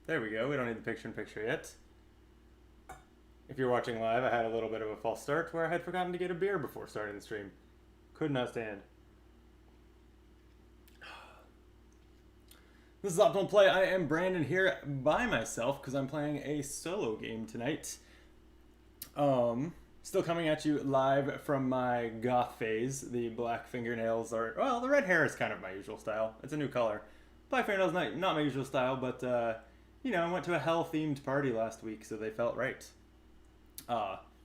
There we go. We don't need the picture-in-picture yet. If you're watching live, I had a little bit of a false start where I had forgotten to get a beer before starting the stream. Could not stand. This is Optimal Play. I am Brandon here by myself because I'm playing a solo game tonight. Still coming at you live from my goth phase. The black fingernails are, well, the red hair is kind of my usual style. It's a new color. Black fingernails not my usual style, but I went to a hell-themed party last week, so they felt right.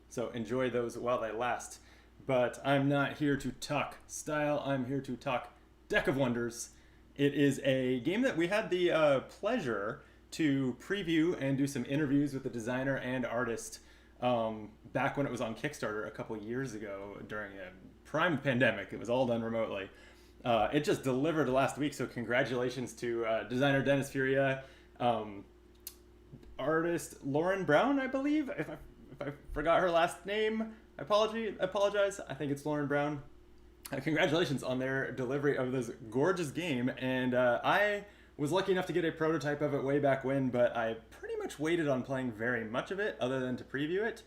So enjoy those while they last. But I'm not here to talk style. I'm here to talk Deck of Wonders. It is a game that we had the pleasure to preview and do some interviews with the designer and artist back when it was on Kickstarter a couple years ago during a prime pandemic. It was all done remotely. It just delivered last week, so congratulations to designer Dennis Furia, artist Lauren Brown, I believe. If I forgot her last name, I apologize. I think it's Lauren Brown. Congratulations on their delivery of this gorgeous game, and I was lucky enough to get a prototype of it way back when, but I pretty much waited on playing very much of it other than to preview it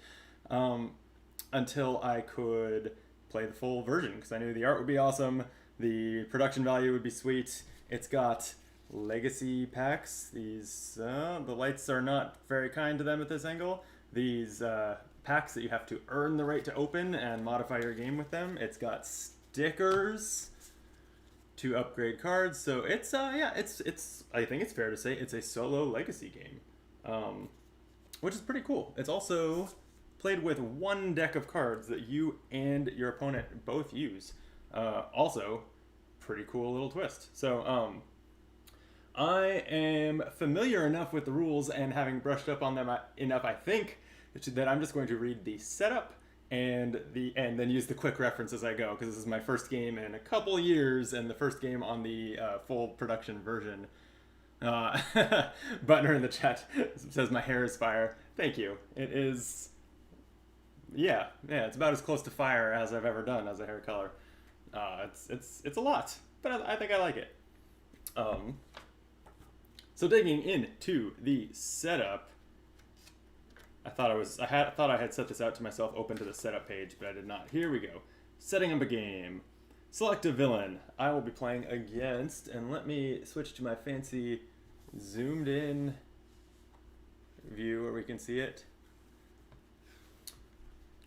until I could play the full version, because I knew the art would be awesome, the production value would be sweet. It's got legacy packs. These the lights are not very kind to them at this angle. These packs that you have to earn the right to open and modify your game with them. It's got stickers to upgrade cards. So it's it's I think it's fair to say it's a solo legacy game, which is pretty cool. It's also played with one deck of cards that you and your opponent both use. Also, pretty cool little twist. So I am familiar enough with the rules and having brushed up on them enough, I think, that I'm just going to read the setup and then use the quick reference as I go, because this is my first game in a couple years and the first game on the full production version. Butner in the chat says my hair is fire. Thank you. It is, yeah, it's about as close to fire as I've ever done as a hair color. It's a lot, but I think I like it. So digging into the setup, I thought I had set this out to myself open to the setup page, but I did not. Here we go. Setting up a game. Select a villain. I will be playing against, and let me switch to my fancy zoomed in view where we can see it.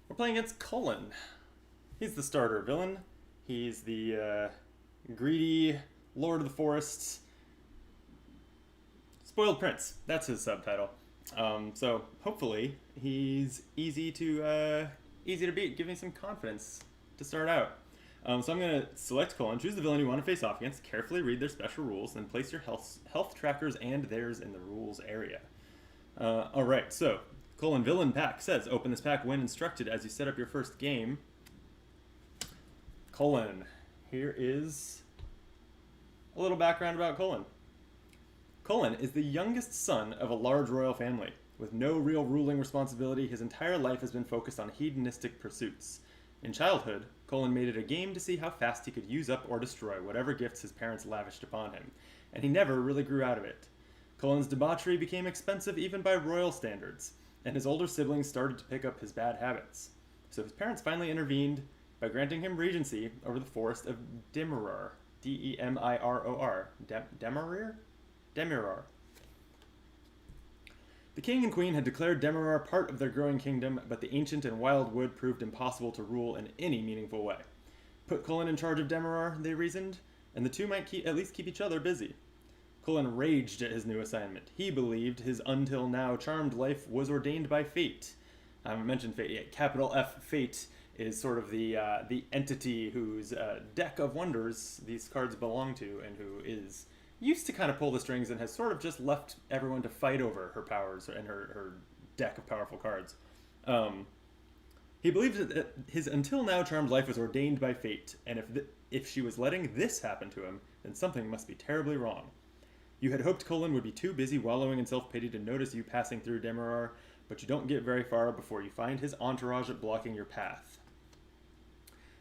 We're playing against Cullen. He's the starter villain. He's the greedy Lord of the Forests. Spoiled Prince. That's his subtitle. So hopefully he's easy to beat. Give me some confidence to start out. So I'm going to select Cullen, choose the villain you want to face off against, carefully read their special rules, then place your health trackers and theirs in the rules area. Alright, so Cullen Villain Pack says, open this pack when instructed as you set up your first game. Cullen. Here is a little background about Cullen. Cullen is the youngest son of a large royal family. With no real ruling responsibility, his entire life has been focused on hedonistic pursuits. In childhood, Cullen made it a game to see how fast he could use up or destroy whatever gifts his parents lavished upon him, and he never really grew out of it. Cullen's debauchery became expensive even by royal standards, and his older siblings started to pick up his bad habits. So his parents finally intervened by granting him regency over the forest of Demiror. Demiror. Demiror. The king and queen had declared Demiror part of their growing kingdom, but the ancient and wild wood proved impossible to rule in any meaningful way. Put Cullen in charge of Demiror, they reasoned, and the two might at least keep each other busy. Cullen raged at his new assignment. He believed his until now charmed life was ordained by fate. I haven't mentioned fate yet. Capital F, fate, is sort of the entity whose deck of wonders these cards belong to, and who is used to kind of pull the strings and has sort of just left everyone to fight over her powers and her deck of powerful cards. He believed that his until now charmed life was ordained by fate, and if she was letting this happen to him, then something must be terribly wrong. You had hoped Cullen would be too busy wallowing in self-pity to notice you passing through Demiror, but you don't get very far before you find his entourage blocking your path.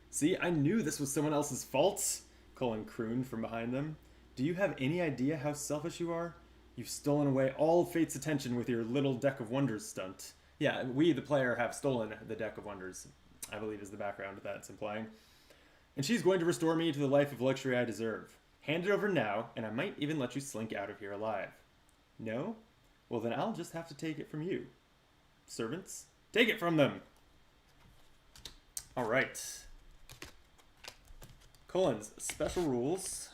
See, I knew this was someone else's fault, Cullen crooned from behind them. Do you have any idea how selfish you are? You've stolen away all of Fate's attention with your little Deck of Wonders stunt. Yeah, we, the player, have stolen the Deck of Wonders, I believe is the background that's implying. And she's going to restore me to the life of luxury I deserve. Hand it over now, and I might even let you slink out of here alive. No? Well, then I'll just have to take it from you. Servants, take it from them! Alright. Cullen's special rules.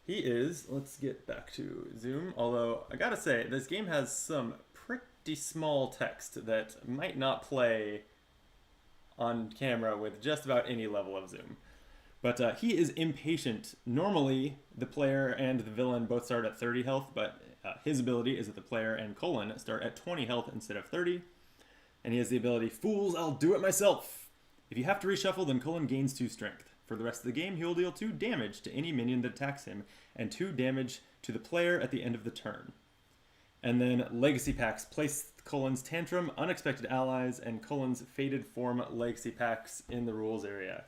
He is, let's get back to Zoom, although I gotta say, this game has some pretty small text that might not play on camera with just about any level of zoom. But he is impatient. Normally, the player and the villain both start at 30 health, but his ability is that the player and Cullen start at 20 health instead of 30. And he has the ability, Fools, I'll do it myself! If you have to reshuffle, then Cullen gains 2 strength. For the rest of the game, he will deal 2 damage to any minion that attacks him, and 2 damage to the player at the end of the turn. And then Legacy Packs. Place Cullen's Tantrum, Unexpected Allies, and Cullen's Fated Form Legacy Packs in the rules area.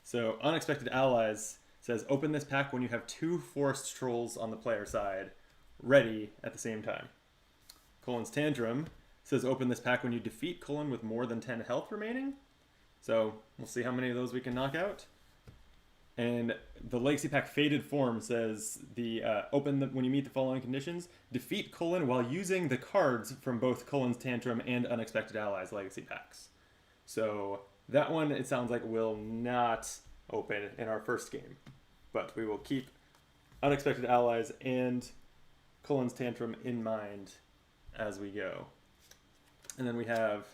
So Unexpected Allies says open this pack when you have 2 Forest Trolls on the player side, ready at the same time. Cullen's Tantrum says open this pack when you defeat Cullen with more than 10 health remaining. So we'll see how many of those we can knock out. And the Legacy Pack Fated Form says when you meet the following conditions, defeat Cullen while using the cards from both Cullen's Tantrum and Unexpected Allies Legacy Packs. So that one, it sounds like, will not open in our first game. But we will keep Unexpected Allies and Cullen's Tantrum in mind as we go. And then we have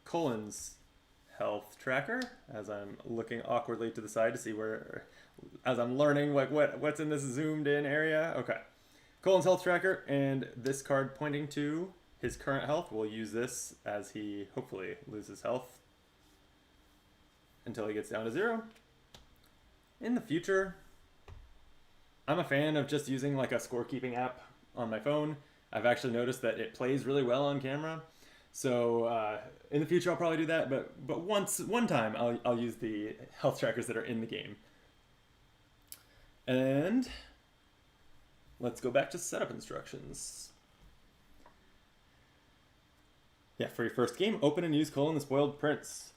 Cullen's health tracker, as I'm looking awkwardly to the side to see where, as I'm learning like what's in this zoomed in area. Okay, Cullen's health tracker, and this card pointing to his current health. We'll use this as he hopefully loses health until he gets down to 0. In the future, I'm a fan of just using like a scorekeeping app on my phone. I've actually noticed that it plays really well on camera. So in the future, I'll probably do that, but one time, I'll use the health trackers that are in the game. And let's go back to setup instructions. Yeah, for your first game, open and use Cullen the Spoiled Prince.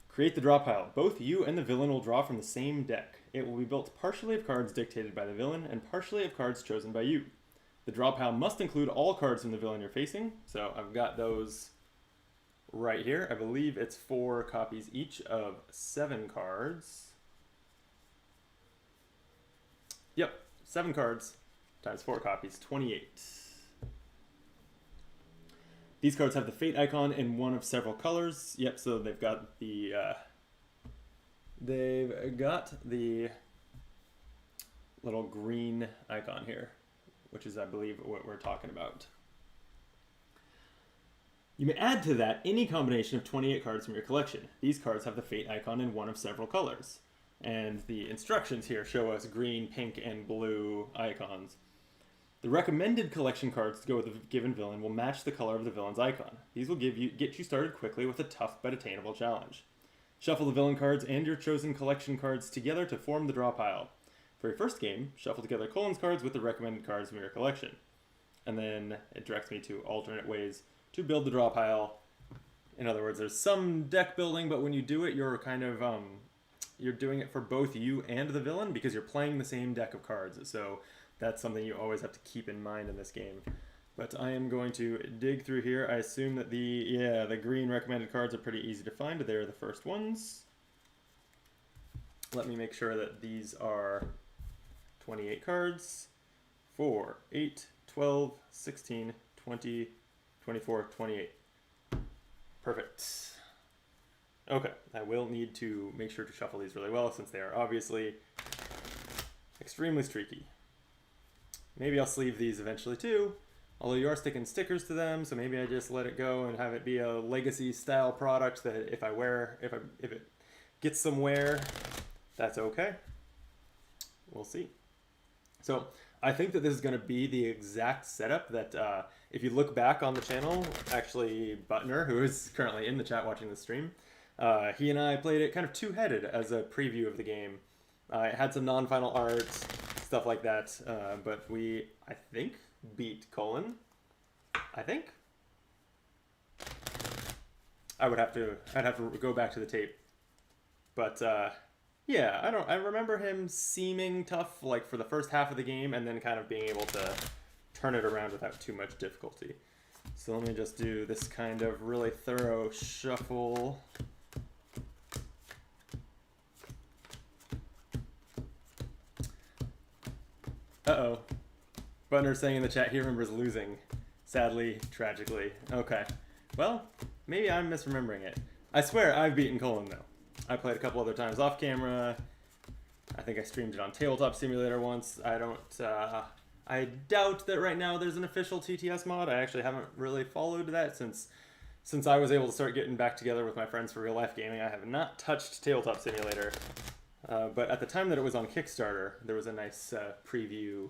Create the draw pile. Both you and the villain will draw from the same deck. It will be built partially of cards dictated by the villain and partially of cards chosen by you. The draw pile must include all cards from the villain you're facing. So I've got those right here. I believe it's 4 copies each of 7 cards. Yep, 7 cards times 4 copies, 28. These cards have the Fate icon in one of several colors. Yep, so they've got the little green icon here, which is, I believe, what we're talking about. You may add to that any combination of 28 cards from your collection. These cards have the Fate icon in one of several colors. And the instructions here show us green, pink, and blue icons. The recommended collection cards to go with a given villain will match the color of the villain's icon. These will get you started quickly with a tough but attainable challenge. Shuffle the villain cards and your chosen collection cards together to form the draw pile. For your first game, shuffle together Cullen's cards with the recommended cards from your collection. And then it directs me to alternate ways to build the draw pile. In other words, there's some deck building, but when you do it, you're kind of you're doing it for both you and the villain because you're playing the same deck of cards. So that's something you always have to keep in mind in this game. But I am going to dig through here. I assume that the green recommended cards are pretty easy to find. They're the first ones. Let me make sure that these are 28 cards. 4, 8, 12, 16, 20, 24, 28. Perfect. Okay, I will need to make sure to shuffle these really well since they are obviously extremely streaky. Maybe I'll sleeve these eventually too, although you are sticking stickers to them, so maybe I just let it go and have it be a legacy style product that if it gets some wear, that's okay. We'll see. So I think that this is going to be the exact setup that if you look back on the channel, actually Butner, who is currently in the chat watching the stream, he and I played it kind of two-headed as a preview of the game. It had some non-final art, stuff like that. But we, I think, beat Colin. I think. I'd have to go back to the tape. But yeah, I remember him seeming tough like for the first half of the game, and then kind of being able to turn it around without too much difficulty. So let me just do this kind of really thorough shuffle. Uh-oh. Butner saying in the chat he remembers losing. Sadly, tragically. Okay. Well, maybe I'm misremembering it. I swear I've beaten Colin, though. I played a couple other times off camera. I think I streamed it on Tabletop Simulator once. I doubt that right now there's an official TTS mod. I actually haven't really followed that since I was able to start getting back together with my friends for real life gaming. I have not touched Tabletop Simulator. But at the time that it was on Kickstarter, there was a nice preview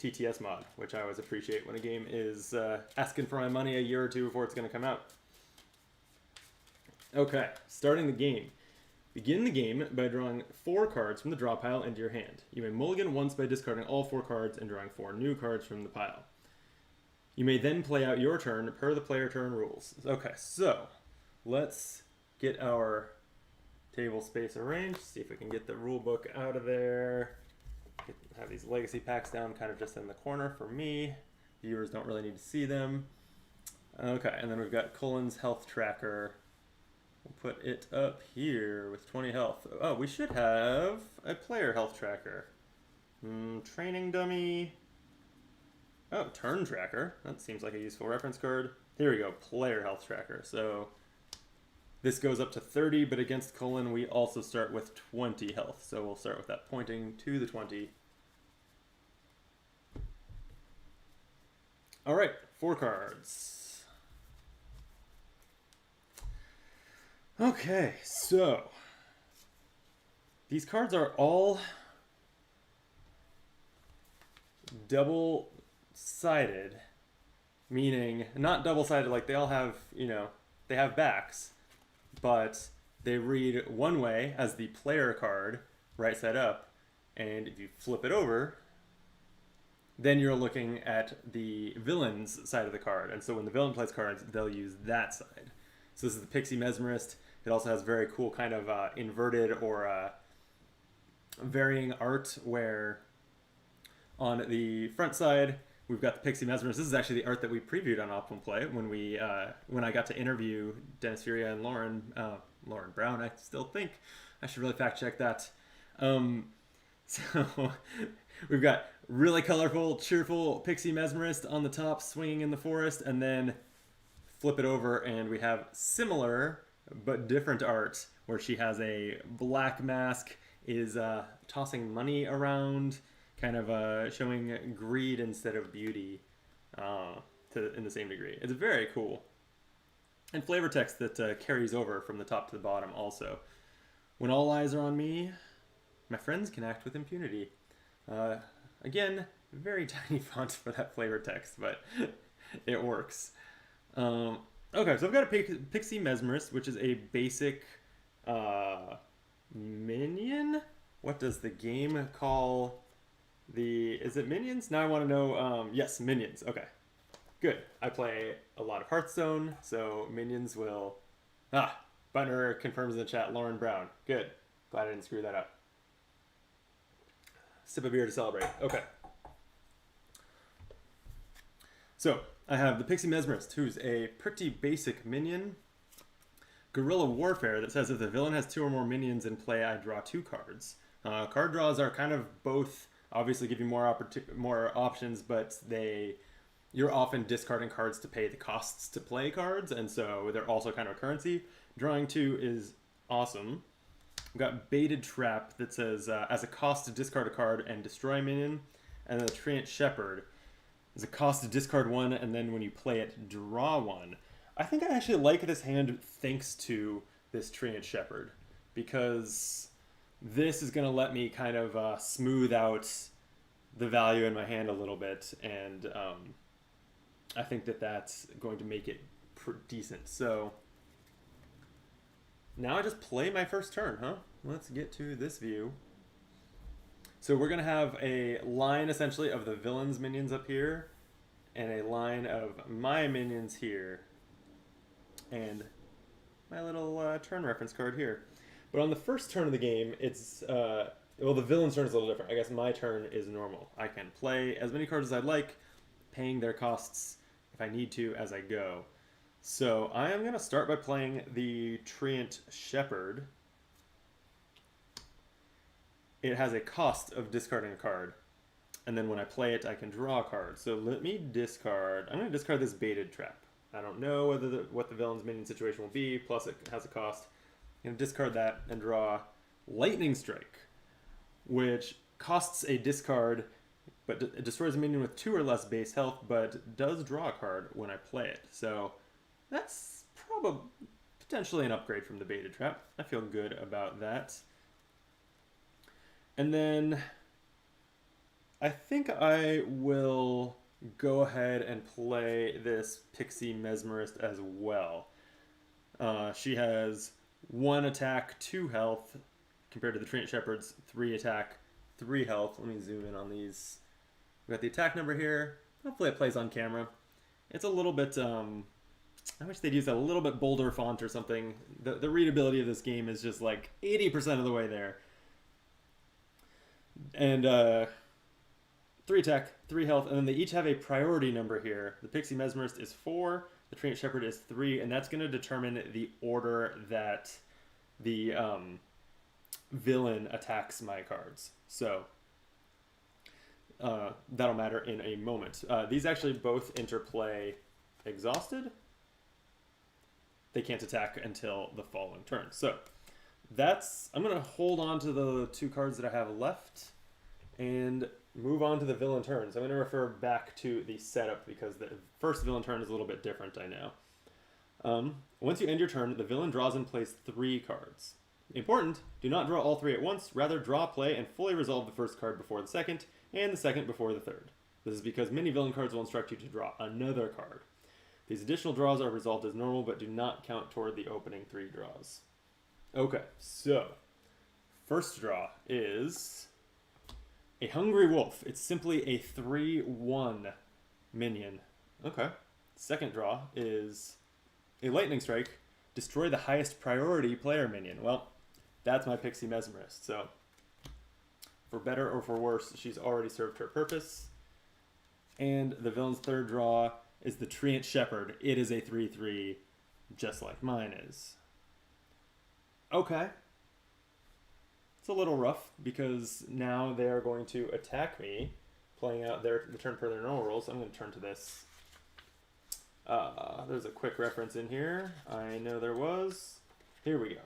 TTS mod, which I always appreciate when a game is asking for my money a year or two before it's going to come out. Okay, starting the game. Begin the game by drawing 4 cards from the draw pile into your hand. You may mulligan once by discarding all 4 cards and drawing 4 new cards from the pile. You may then play out your turn per the player turn rules. Okay, so let's get our table space arranged, see if we can get the rule book out of there. Have these legacy packs down kind of just in the corner for me. Viewers don't really need to see them. Okay, and then we've got Colin's health tracker. We'll put it up here with 20 health. Oh, we should have a player health tracker. Training dummy. Oh, turn tracker. That seems like a useful reference card. Here we go, player health tracker. So this goes up to 30, but against Colin, we also start with 20 health. So we'll start with that pointing to the 20. All right, 4 cards. Okay, so these cards are all double-sided, meaning not double-sided like they all have, they have backs, but they read one way as the player card, right side up, and if you flip it over, then you're looking at the villain's side of the card, and so when the villain plays cards, they'll use that side. So this is the Pixie Mesmerist. It also has very cool kind of inverted or varying art where on the front side, we've got the Pixie Mesmerist. This is actually the art that we previewed on Optimum Play when I got to interview Dennis Furia and Lauren Brown. I still think I should really fact check that. So we've got really colorful, cheerful Pixie Mesmerist on the top, swinging in the forest, and then flip it over and we have similar but different art where she has a black mask, is tossing money around, kind of showing greed instead of beauty in the same degree. It's very cool. And flavor text that carries over from the top to the bottom also. When all eyes are on me, my friends can act with impunity. Again, very tiny font for that flavor text, but it works. Okay, so I've got a Pixie Mesmerist, which is a basic minion. What does the game call is it minions? Now I want to know, yes, minions. Okay, good. I play a lot of Hearthstone, so minions will... Bunner confirms in the chat, Lauren Brown. Good. Glad I didn't screw that up. Sip a beer to celebrate. Okay. So, I have the Pixie Mesmerist, who's a pretty basic minion. Guerrilla Warfare that says if the villain has 2 or more minions in play, I draw 2 cards. Card draws are kind of both, obviously give you more options, but you're often discarding cards to pay the costs to play cards, and so they're also kind of a currency. Drawing 2 is awesome. We've got Baited Trap that says, as a cost to discard a card and destroy a minion, and then the Treant Shepherd. There's a cost to discard 1, and then when you play it, draw 1. I think I actually like this hand thanks to this Treant Shepherd, because this is going to let me kind of smooth out the value in my hand a little bit, and I think that's going to make it decent. So now I just play my first turn, huh? Let's get to this view. So we're gonna have a line essentially of the villain's minions up here, and a line of my minions here, and my little turn reference card here. But on the first turn of the game, it's well, the villain's turn is a little different. I guess my turn is normal. I can play as many cards as I'd like, paying their costs if I need to as I go. So I am going to start by playing the Treant Shepherd. It has a cost of discarding a card. And then when I play it, I can draw a card. So let me discard. I'm going to discard this Baited Trap. I don't know whether what the villain's minion situation will be, plus it has a cost. I'm going to discard that and draw Lightning Strike, which costs a discard, but it destroys a minion with 2 or less base health, but does draw a card when I play it. So that's probably potentially an upgrade from the Baited Trap. I feel good about that. And then I think I will go ahead and play this Pixie Mesmerist as well. She has 1 attack, 2 health, compared to the Treant Shepherd's 3 attack, 3 health. Let me zoom in on these. We got the attack number here. Hopefully it plays on camera. It's a little bit, I wish they'd use a little bit bolder font or something. The readability of this game is just like 80% of the way there. And 3 attack, 3 health, and then they each have a priority number here. The Pixie Mesmerist is 4, the Treant Shepherd is 3, and that's going to determine the order that the villain attacks my cards. So that'll matter in a moment. These actually both interplay exhausted. They can't attack until the following turn. So I'm going to hold on to the 2 cards that I have left and move on to the villain turns. I'm going to refer back to the setup because the first villain turn is a little bit different, I know. Once you end your turn, the villain draws and plays 3 cards. Important, do not draw all 3 at once, rather draw, play, and fully resolve the first card before the second, and the second before the third. This is because many villain cards will instruct you to draw another card. These additional draws are resolved as normal, but do not count toward the opening 3 draws. Okay, so first draw is a Hungry Wolf. It's simply a 3/1 minion. Okay. Second draw is a Lightning Strike. Destroy the highest priority player minion. Well, that's my Pixie Mesmerist. So for better or for worse, she's already served her purpose. And the villain's third draw is the Treant Shepherd. It is a 3/3, just like mine is. Okay. It's a little rough because now they are going to attack me, playing out the turn per their normal rules. I'm going to turn to this. There's a quick reference in here. I know there was. Here we go.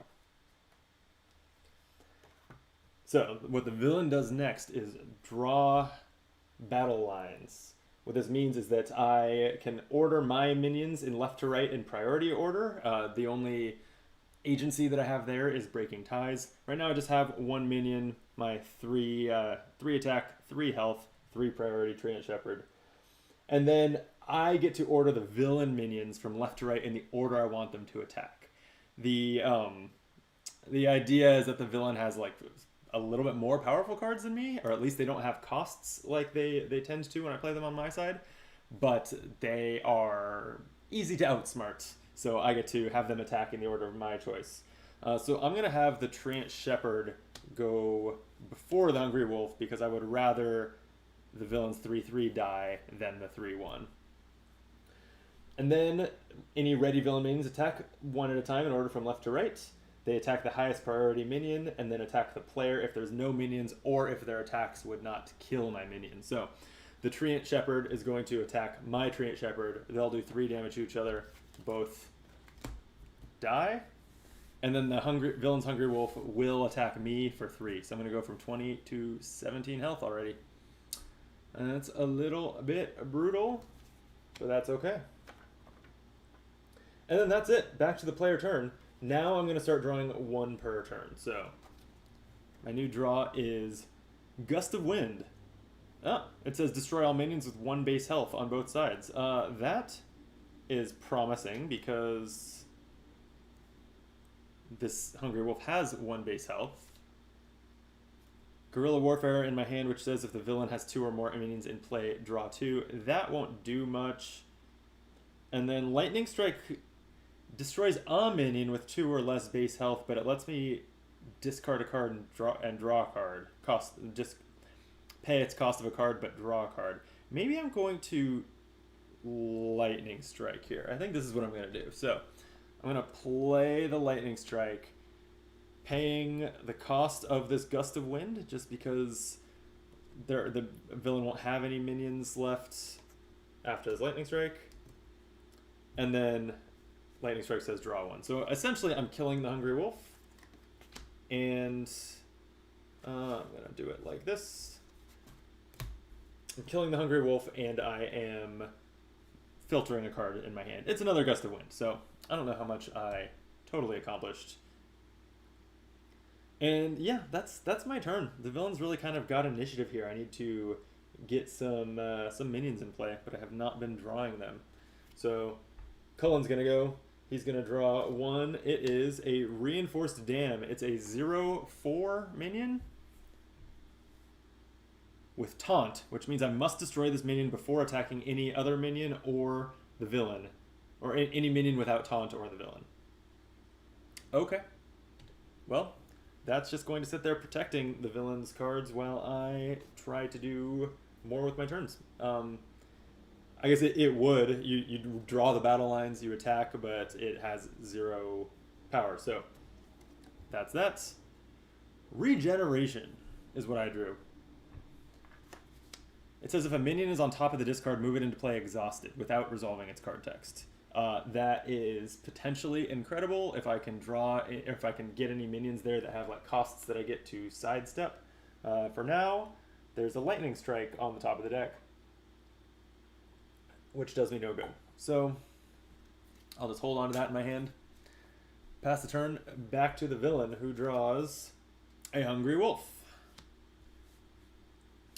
So what the villain does next is draw battle lines. What this means is that I can order my minions in left to right in priority order. The only agency that I have there is Breaking Ties. Right now I just have 1 minion, my 3 attack, 3 health, 3 priority Treant Shepherd. And then I get to order the villain minions from left to right in the order I want them to attack. The idea is that the villain has like a little bit more powerful cards than me, or at least they don't have costs like they tend to when I play them on my side, but they are easy to outsmart. So I get to have them attack in the order of my choice. So I'm going to have the Treant Shepherd go before the Hungry Wolf because I would rather the villain's 3/3 die than the 3/1. And then any ready villain minions attack 1 at a time in order from left to right. They attack the highest priority minion and then attack the player if there's no minions or if their attacks would not kill my minion. So the Treant Shepherd is going to attack my Treant Shepherd. They'll do 3 damage to each other. Both die. And then the villain's Hungry Wolf will attack me for 3. So I'm going to go from 20 to 17 health already. And that's a little bit brutal, but that's okay. And then that's it. Back to the player turn. Now I'm going to start drawing 1 per turn. So my new draw is Gust of Wind. It says destroy all minions with 1 base health on both sides. That is promising because this Hungry Wolf has 1 base health. Guerrilla Warfare in my hand, which says if the villain has 2 or more minions in play, draw 2. That won't do much. And then Lightning Strike destroys a minion with 2 or less base health, but it lets me discard a card and draw a card. Just pay its cost of a card, but draw a card. Maybe I'm going to Lightning Strike here. I think this is what I'm going to do. So I'm going to play the Lightning Strike, paying the cost of this Gust of Wind, just because the villain won't have any minions left after this Lightning Strike. And then Lightning Strike says draw 1. So essentially I'm killing the Hungry Wolf. And I'm going to do it like this. I'm killing the Hungry Wolf, and I am filtering a card in my hand. It's another Gust of Wind, so I don't know how much I totally accomplished. And yeah, that's my turn. The villain's really kind of got initiative here. I need to get some minions in play, but I have not been drawing them. So Cullen's going to go. He's going to draw 1. It is a Reinforced Dam. It's a 0/4 minion with Taunt, which means I must destroy this minion before attacking any other minion or the villain. Or any minion without Taunt or the villain. Okay. Well, that's just going to sit there protecting the villain's cards while I try to do more with my turns. I guess it would. You draw the battle lines, you attack, but it has 0 power. So that's that. Regeneration is what I drew. It says if a minion is on top of the discard, move it into play exhausted without resolving its card text. That is potentially incredible if I can get any minions there that have like costs that I get to sidestep. For now, there's a Lightning Strike on the top of the deck, which does me no good. So I'll just hold on to that in my hand. Pass the turn back to the villain, who draws a Hungry Wolf.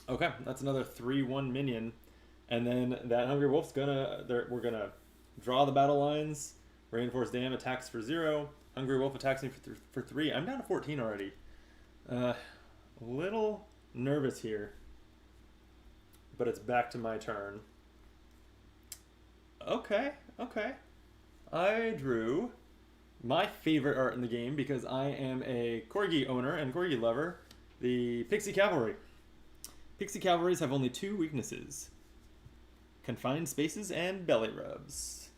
Okay, that's another 3/1 minion. And then that Hungry Wolf's we're gonna draw the battle lines. Reinforced Dam attacks for 0. Hungry Wolf attacks me for 3. I'm down to 14 already. A little nervous here, but it's back to my turn. Okay. I drew my favorite art in the game because I am a Corgi owner and Corgi lover, the Pixie Cavalry. Pixie Cavalries have only 2 weaknesses: confined spaces and belly rubs.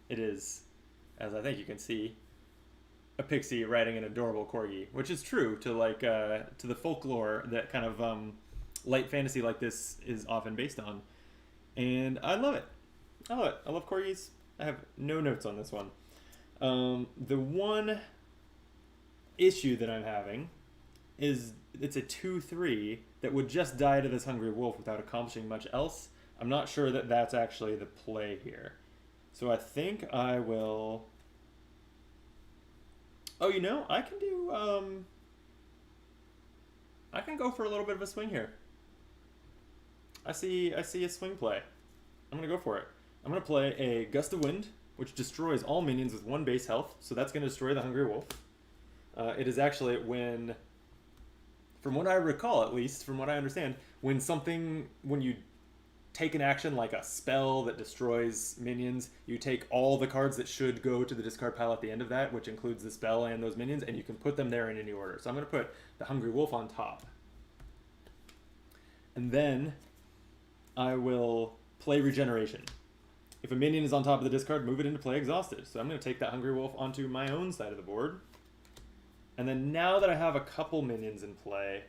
It is, as I think you can see, a pixie riding an adorable corgi, which is true to to the folklore that kind of light fantasy like this is often based on. And I love it. I love corgis. I have no notes on this one. The one issue that I'm having is it's a 2/3 that would just die to this Hungry Wolf without accomplishing much else. I'm not sure that that's actually the play here. So I think I will... Oh, I can do... I can go for a little bit of a swing here. I see a swing play. I'm going to go for it. I'm going to play a Gust of Wind, which destroys all minions with 1 base health. So that's going to destroy the Hungry Wolf. It is actually when... From what I recall, at least, from what I understand, when you take an action like a spell that destroys minions, you take all the cards that should go to the discard pile at the end of that, which includes the spell and those minions, and you can put them there in any order. So I'm going to put the Hungry Wolf on top. And then I will play Regeneration. If a minion is on top of the discard, move it into play exhausted. So I'm going to take that Hungry Wolf onto my own side of the board. And then now that I have a couple minions in play,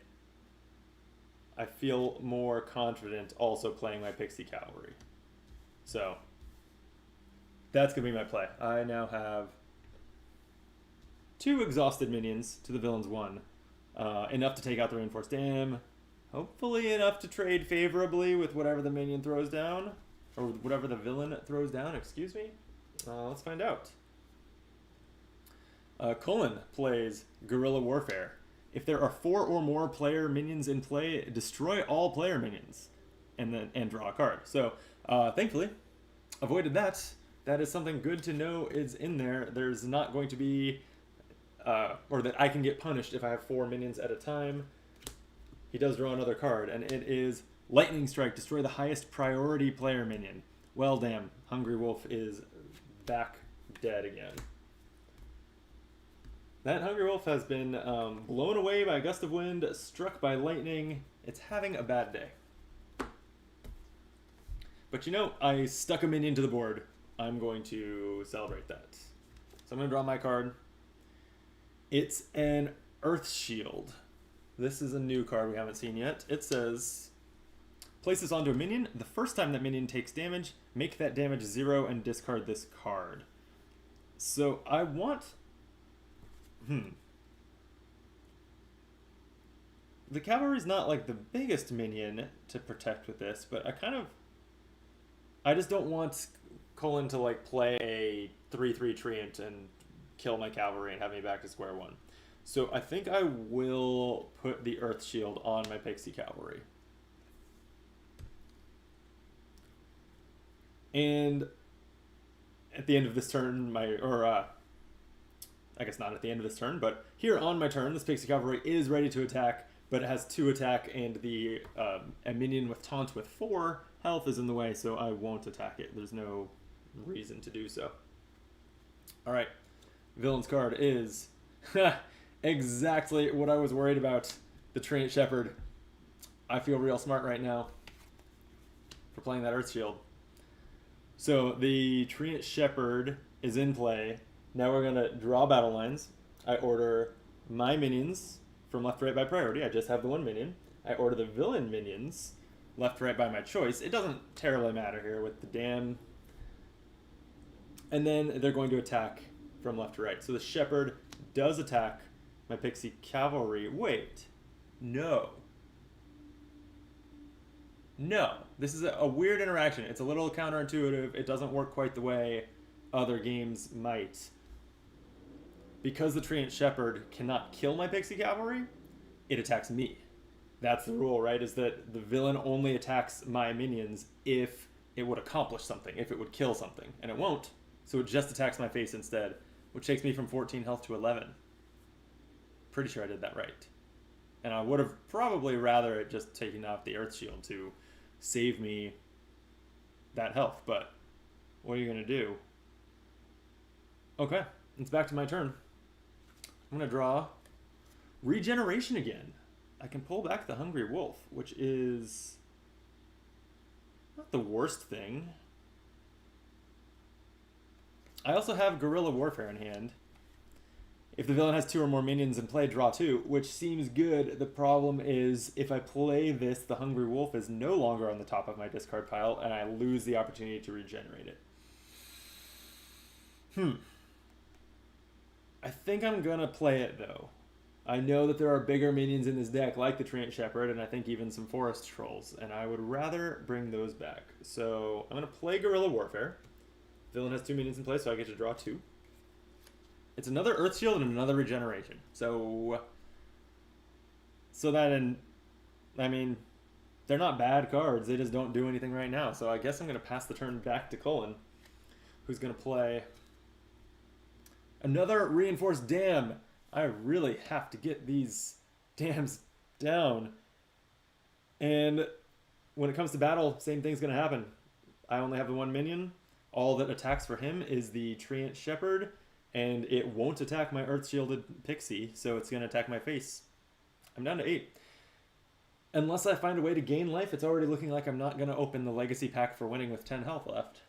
I feel more confident also playing my Pixie Cavalry. So that's going to be my play. I now have 2 exhausted minions to the villain's 1. Enough to take out the Reinforced Dam. Hopefully enough to trade favorably with whatever the minion throws down. Or whatever the villain throws down, excuse me. Let's find out. Cullen plays Guerrilla Warfare. If there are 4 or more player minions in play, destroy all player minions and draw a card. So thankfully, avoided that. That is something good to know is in there. There's not going to be, or that I can get punished if I have 4 minions at a time. he does draw another card, and it is Lightning Strike. Destroy the highest priority player minion. Well, damn. Hungry Wolf is back dead again. That Hungry Wolf has been blown away by a gust of wind, struck by lightning. It's having a bad day. But you know, I stuck a minion to the board. I'm going to celebrate that. So I'm going to draw my card. It's an Earth Shield. This is a new card we haven't seen yet. It says, place this onto a minion. The first time that minion takes damage, make that damage 0 and discard this card. So I want... The cavalry's not like the biggest minion to protect with this, but I just don't want Cullen to like play a 3/3 treant and kill my cavalry and have me back to square one. So I think I will put the Earth Shield on my Pixie Cavalry. And at the end of this turn, I guess not at the end of this turn, but here on my turn, this Pixie Cavalry is ready to attack, but it has 2 attack, and the a minion with taunt with 4 health is in the way, so I won't attack it. There's no reason to do so. Alright, villain's card is exactly what I was worried about. The Treant Shepherd. I feel real smart right now for playing that Earth Shield. So the Treant Shepherd is in play. Now we're going to draw battle lines. I order my minions from left to right by priority. I just have the 1 minion. I order the villain minions left to right by my choice. It doesn't terribly matter here with the dam. And then they're going to attack from left to right. So the Shepherd does attack my Pixie Cavalry. Wait. No. No. This is a weird interaction. It's a little counterintuitive. It doesn't work quite the way other games might. Because the Treant Shepherd cannot kill my Pixie Cavalry, it attacks me. That's the rule, right? Is that the villain only attacks my minions if it would accomplish something, if it would kill something. And it won't, so it just attacks my face instead, which takes me from 14 health to 11. Pretty sure I did that right. And I would have probably rather it just taken off the Earth Shield to save me that health, but what are you going to do? Okay, it's back to my turn. I'm going to draw Regeneration again. I can pull back the Hungry Wolf, which is not the worst thing. I also have Guerrilla Warfare in hand. If the villain has 2 or more minions in play, draw 2, which seems good. The problem is, if I play this, the Hungry Wolf is no longer on the top of my discard pile, and I lose the opportunity to regenerate it. I think I'm going to play it, though. I know that there are bigger minions in this deck, like the Treant Shepherd, and I think even some Forest Trolls, and I would rather bring those back. So I'm going to play Guerrilla Warfare. Villain has 2 minions in play, so I get to draw 2. It's another Earth Shield and another Regeneration. So that, I mean, they're not bad cards. They just don't do anything right now. So I guess I'm going to pass the turn back to Cullen, who's going to play another Reinforced Dam. I really have to get these dams down. And when it comes to battle, same thing's going to happen. I only have the 1 minion. All that attacks for him is the Treant Shepherd, and it won't attack my Earth Shielded Pixie, so it's going to attack my face. I'm down to 8. Unless I find a way to gain life, it's already looking like I'm not going to open the Legacy Pack for winning with 10 health left.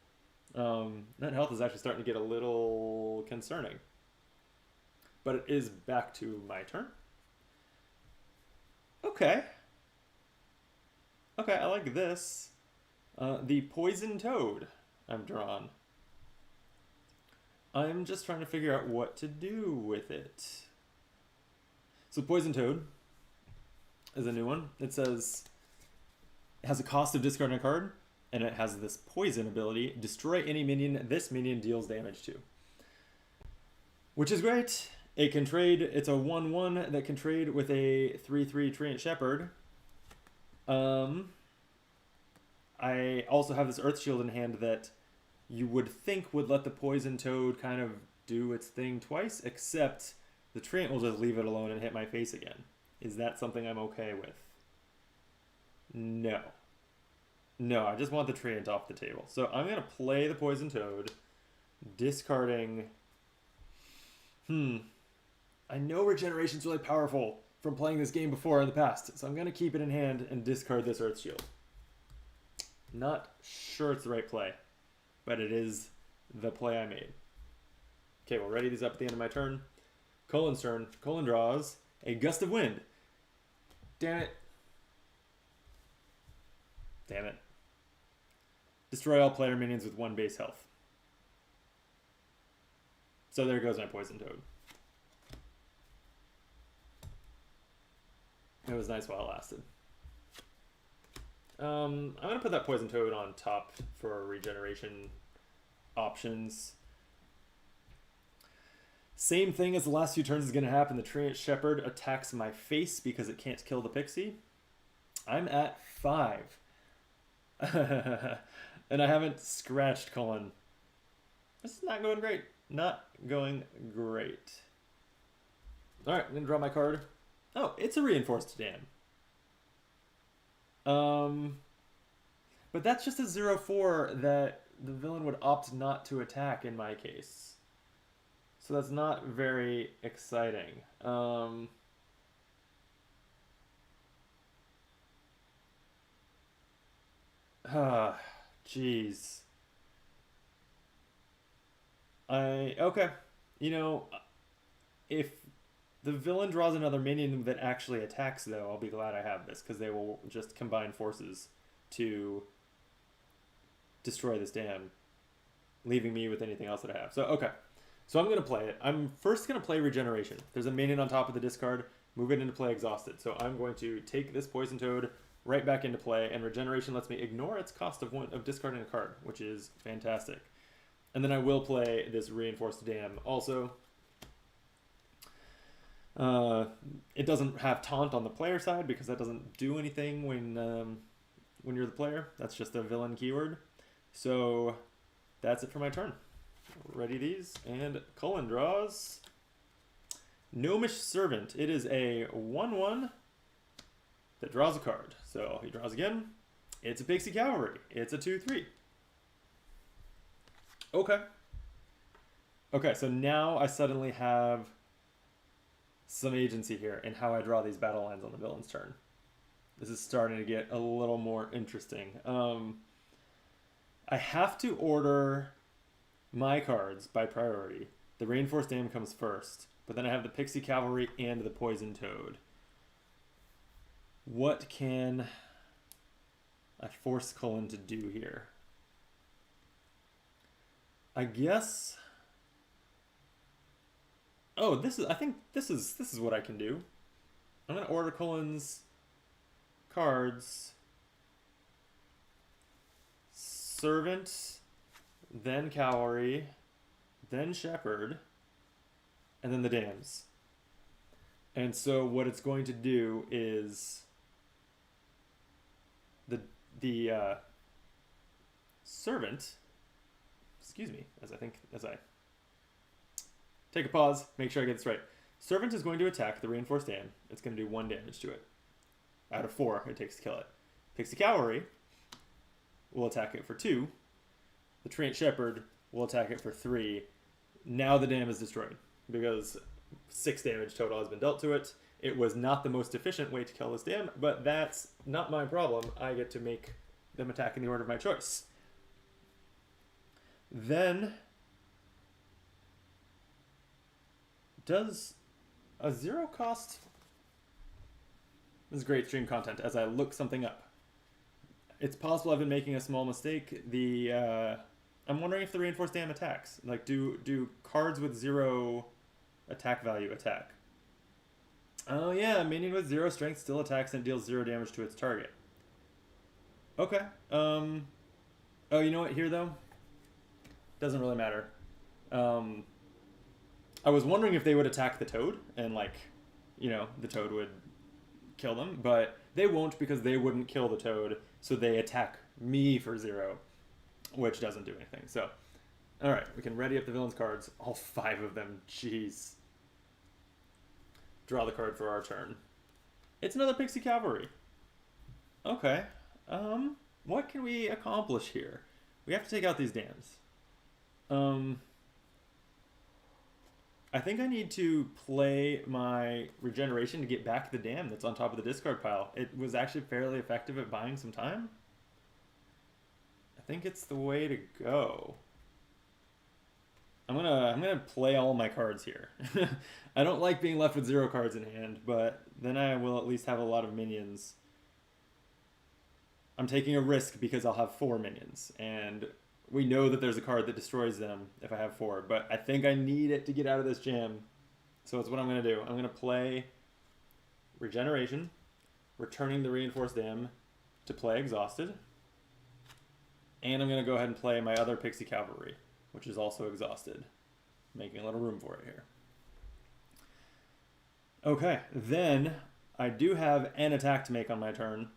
That health is actually starting to get a little concerning. But it is back to my turn. Okay. Okay, I like this. The Poison Toad I've drawn. I'm just trying to figure out what to do with it. So Poison Toad is a new one. It says it has a cost of discarding a card, and it has this poison ability. Destroy any minion this minion deals damage to. Which is great. It can trade, it's a 1/1 that can trade with a 3/3 Treant Shepherd. I also have this Earth Shield in hand that you would think would let the Poison Toad kind of do its thing twice, except the Treant will just leave it alone and hit my face again. Is that something I'm okay with? No. No, I just want the Treant off the table. So I'm going to play the Poison Toad, discarding... I know Regeneration's really powerful from playing this game before in the past, so I'm going to keep it in hand and discard this Earth Shield. Not sure it's the right play, but it is the play I made. Okay, we'll ready these up at the end of my turn. Cullen's turn. Cullen draws a Gust of Wind. Damn it. Damn it. Destroy all player minions with 1 base health. So there goes my Poison Toad. It was nice while it lasted. I'm going to put that Poison Toad on top for regeneration options. Same thing as the last few turns is going to happen. The Treant Shepherd attacks my face because it can't kill the Pixie. I'm at 5. And I haven't scratched Cullen. This is not going great. Not going great. Alright, I'm going to draw my card. Oh, it's a Reinforced Dam. But that's just a 0/4 that the villain would opt not to attack in my case. So that's not very exciting. Jeez. Okay. You know, if the villain draws another minion that actually attacks, though, I'll be glad I have this, because they will just combine forces to destroy this dam, leaving me with anything else that I have. So, okay. So I'm going to play it. I'm first going to play Regeneration. There's a minion on top of the discard. Move it into play exhausted. So I'm going to take this Poison Toad right back into play, and Regeneration lets me ignore its cost of discarding a card, which is fantastic. And then I will play this Reinforced Dam also. It doesn't have Taunt on the player side because that doesn't do anything when you're the player. That's just a villain keyword. So that's it for my turn. Ready these, and Cullen draws Gnomish Servant. It is a 1/1 that draws a card. So he draws again. It's a Pixie Cavalry. It's a 2/3. Okay. Okay, so now I suddenly have some agency here in how I draw these battle lines on the villain's turn. This is starting to get a little more interesting. I have to order my cards by priority. The Reinforced Dam comes first, but then I have the Pixie Cavalry and the Poison Toad. What can I force Cullen to do here? I guess. Oh, I think this is what I can do. I'm gonna order Cullen's cards. Servant, then Cavalry, then Shepherd, and then the Dams. And so what it's going to do is the Servant, excuse me, as I take a pause, make sure I get this right. Servant is going to attack the Reinforced Dam. It's going to do 1 damage to it. Out of 4 it takes to kill it. Pixie Cavalry will attack it for 2. The Treant Shepherd will attack it for 3. Now the dam is destroyed because 6 damage total has been dealt to it. It was not the most efficient way to kill this dam, but that's not my problem. I get to make them attack in the order of my choice. Then, does a 0 cost... This is great stream content as I look something up. It's possible I've been making a small mistake. I'm wondering if the Reinforced Dam attacks. Like, do cards with 0 attack value attack? Oh yeah, a minion with 0 strength still attacks and deals 0 damage to its target. Okay. Oh, you know what? Here though, doesn't really matter. I was wondering if they would attack the Toad and, like, you know, the Toad would kill them, but they won't because they wouldn't kill the Toad, so they attack me for 0, which doesn't do anything. So, alright, we can ready up the villain's cards. All 5 of them. Jeez. Draw the card for our turn. It's another Pixie Cavalry. Okay. What can we accomplish here? We have to take out these dams. Um, I think I need to play my regeneration to get back the dam that's on top of the discard pile. It was actually fairly effective at buying some time. I think it's the way to go. I'm gonna play all my cards here. I don't like being left with 0 cards in hand, but then I will at least have a lot of minions. I'm taking a risk because I'll have 4 minions, and we know that there's a card that destroys them if I have 4, but I think I need it to get out of this jam. So it's what I'm gonna do. I'm gonna play Regeneration, returning the Reinforced Dam to play Exhausted, and I'm gonna go ahead and play my other Pixie Cavalry, which is also exhausted, making a little room for it here. Okay, then I do have an attack to make on my turn.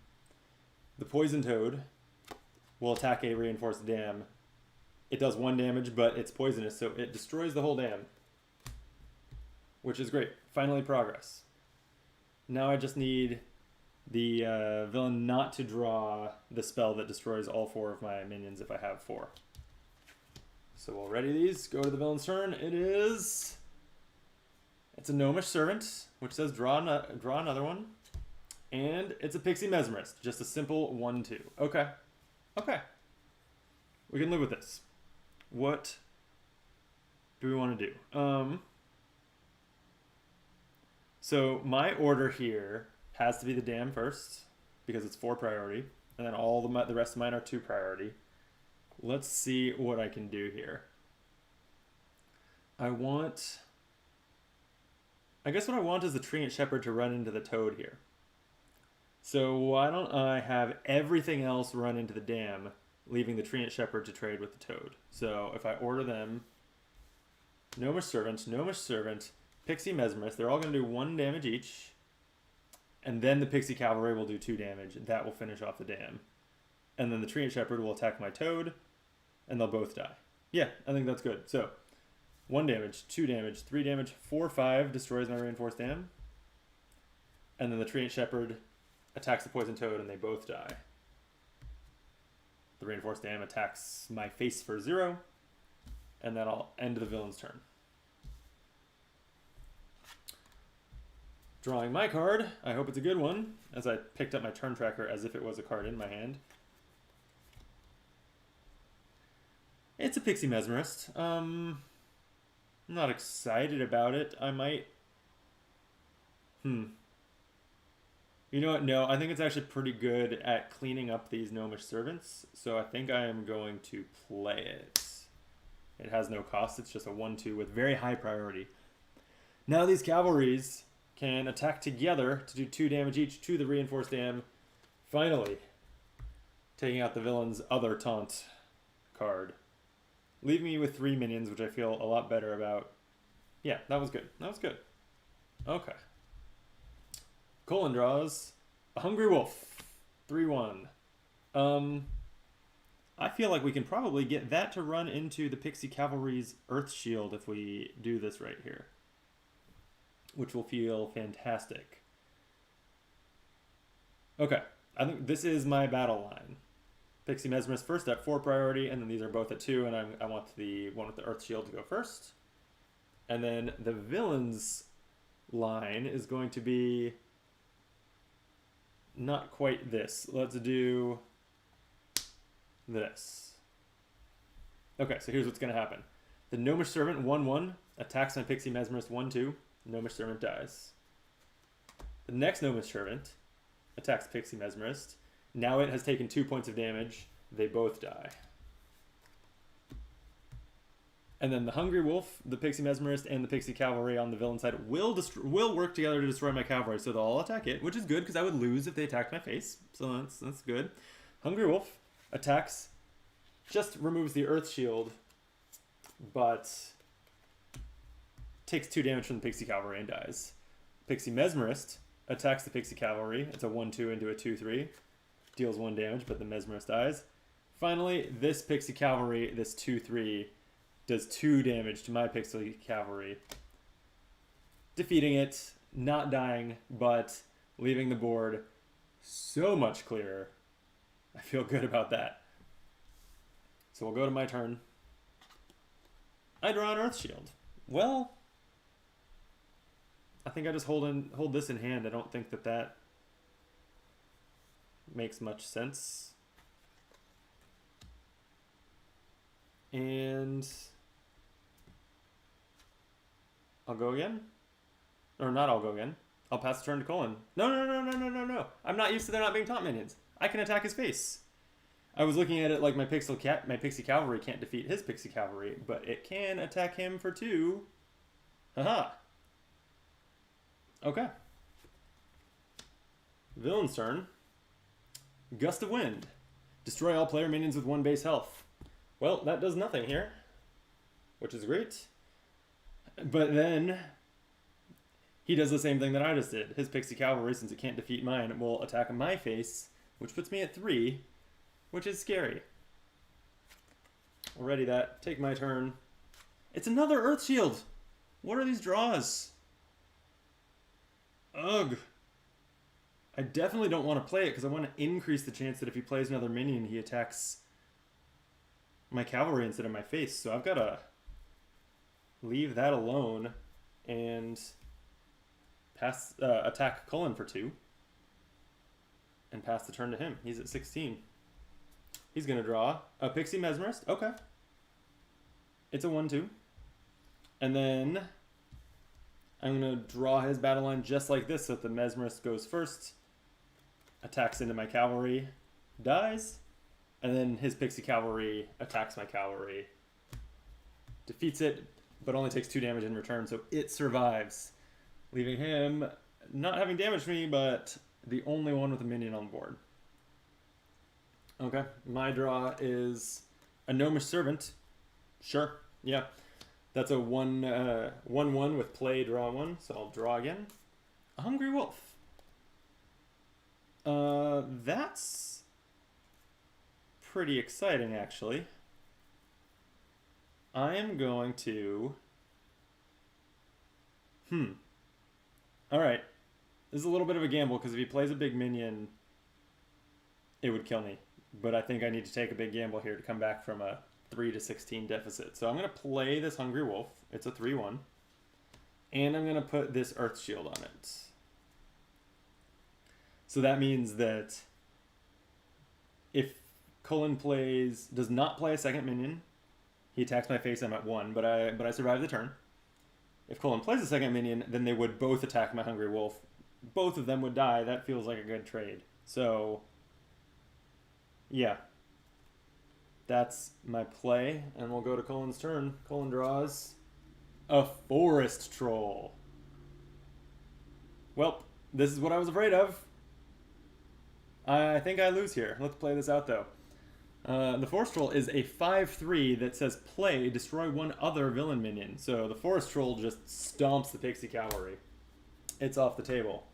The Poison Toad will attack a Reinforced Dam. It does 1 damage, but it's poisonous, so it destroys the whole dam, which is great. Finally, progress. Now I just need the villain not to draw the spell that destroys all 4 of my minions if I have 4. So we'll ready these, go to the villain's turn. It's a Gnomish Servant, which says draw another one. And it's a Pixie Mesmerist, just a simple 1/2. Okay. Okay. We can live with this. What do we want to do? So my order here has to be the dam first, because it's 4 priority, and then all the rest of mine are 2 priority. Let's see what I can do here. I guess what I want is the Treant Shepherd to run into the Toad here. So why don't I have everything else run into the dam, leaving the Treant Shepherd to trade with the Toad. So if I order them, Gnomish Servant, Pixie Mesmerist, they're all going to do 1 damage each. And then the Pixie Cavalry will do 2 damage. That will finish off the dam. And then the Treant Shepherd will attack my Toad, and they'll both die. Yeah, I think that's good. So 1 damage, 2 damage, 3 damage, 4, 5 destroys my Reinforced Dam. And then the Treant Shepherd attacks the Poison Toad, and they both die. The Reinforced Dam attacks my face for 0, and then I'll end the villain's turn. Drawing my card. I hope it's a good one, as I picked up my turn tracker as if it was a card in my hand. It's a Pixie Mesmerist. I'm not excited about it. I might... You know what? No, I think it's actually pretty good at cleaning up these Gnomish Servants, so I think I am going to play it. It has no cost. It's just a 1/2 with very high priority. Now these Cavalries can attack together to do 2 damage each to the Reinforced Dam. Finally, taking out the villain's other taunt card. Leave me with 3 minions, which I feel a lot better about. Yeah, that was good. That was good. Okay. Colin draws a Hungry Wolf. 3/1. I feel like we can probably get that to run into the Pixie Cavalry's Earth Shield if we do this right here, which will feel fantastic. Okay, I think this is my battle line. Pixie Mesmerist first at 4 priority, and then these are both at 2, and I want the one with the Earth Shield to go first. And then the villain's line is going to be not quite this. Let's do this. Okay, so here's what's going to happen. The Gnomish Servant 1/1 attacks my Pixie Mesmerist 1/2. Gnomish Servant dies. The next Gnomish Servant attacks Pixie Mesmerist. Now it has taken 2 points of damage. They both die. And then the Hungry Wolf, the Pixie Mesmerist, and the Pixie Cavalry on the villain side will work together to destroy my cavalry. So they'll all attack it, which is good because I would lose if they attacked my face. So that's good. Hungry Wolf attacks, just removes the Earth Shield, but takes 2 damage from the Pixie Cavalry and dies. Pixie Mesmerist attacks the Pixie Cavalry. It's a 1/2 into a 2/3. Deals 1 damage, but the Mesmerist dies. Finally, this Pixie Cavalry, this 2/3, does 2 damage to my Pixie Cavalry, defeating it, not dying, but leaving the board so much clearer. I feel good about that. So we'll go to my turn. I draw an Earth Shield. Well, I think I just hold this in hand. I don't think that makes much sense. And I'll go again. Or not, I'll go again. I'll pass the turn to Cullen. No. I'm not used to there not being top minions. I can attack his face. I was looking at it like my Pixie Cavalry can't defeat his Pixie Cavalry, but it can attack him for 2. Haha. Okay. Villain's turn. Gust of Wind. Destroy all player minions with 1 base health. Well, that does nothing here, which is great. But then he does the same thing that I just did. His Pixie Cavalry, since it can't defeat mine, will attack my face, which puts me at 3, which is scary. Already that. Take my turn. It's another Earth Shield. What are these draws? Ugh. I definitely don't want to play it because I want to increase the chance that if he plays another minion, he attacks my cavalry instead of my face. So I've got to leave that alone and attack Cullen for 2 and pass the turn to him. He's at 16. He's going to draw a Pixie Mesmerist. Okay. It's a 1-2. And then I'm going to draw his battle line just like this so that the Mesmerist goes first, attacks into my cavalry, dies, and then his Pixie Cavalry attacks my cavalry, defeats it, but only takes 2 damage in return, so it survives, leaving him not having damaged me, but the only one with a minion on the board. Okay, my draw is a Gnomish Servant. Sure, yeah. That's a 1/1 with play, draw 1, so I'll draw again. A Hungry Wolf. That's pretty exciting, actually. I am going to... Alright. This is a little bit of a gamble, because if he plays a big minion, it would kill me. But I think I need to take a big gamble here to come back from a 3-16 deficit. So I'm going to play this Hungry Wolf. It's a 3/1. And I'm going to put this Earth Shield on it. So that means that if Cullen does not play a second minion, he attacks my face, I'm at 1, but I survive the turn. If Cullen plays a second minion, then they would both attack my Hungry Wolf. Both of them would die. That feels like a good trade. So, yeah. That's my play, and we'll go to Cullen's turn. Cullen draws a Forest Troll. Well, this is what I was afraid of. I think I lose here. Let's play this out, though. The Forest Troll is a 5/3 that says play, destroy 1 other villain minion. So the Forest Troll just stomps the Pixie Cavalry. It's off the table.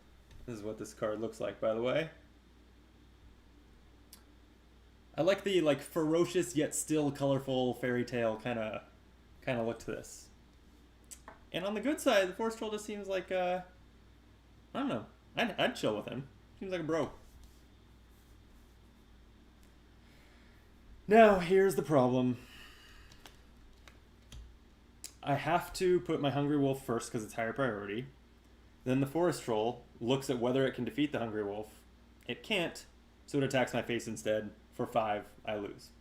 This is what this card looks like, by the way. I like the ferocious yet still colorful fairy tale kind of look to this. And on the good side, the Forest Troll just seems like I don't know. I'd chill with him. Seems like a bro. Now, here's the problem. I have to put my Hungry Wolf first because it's higher priority. Then the Forest Troll looks at whether it can defeat the Hungry Wolf. It can't, so it attacks my face instead. For 5, I lose.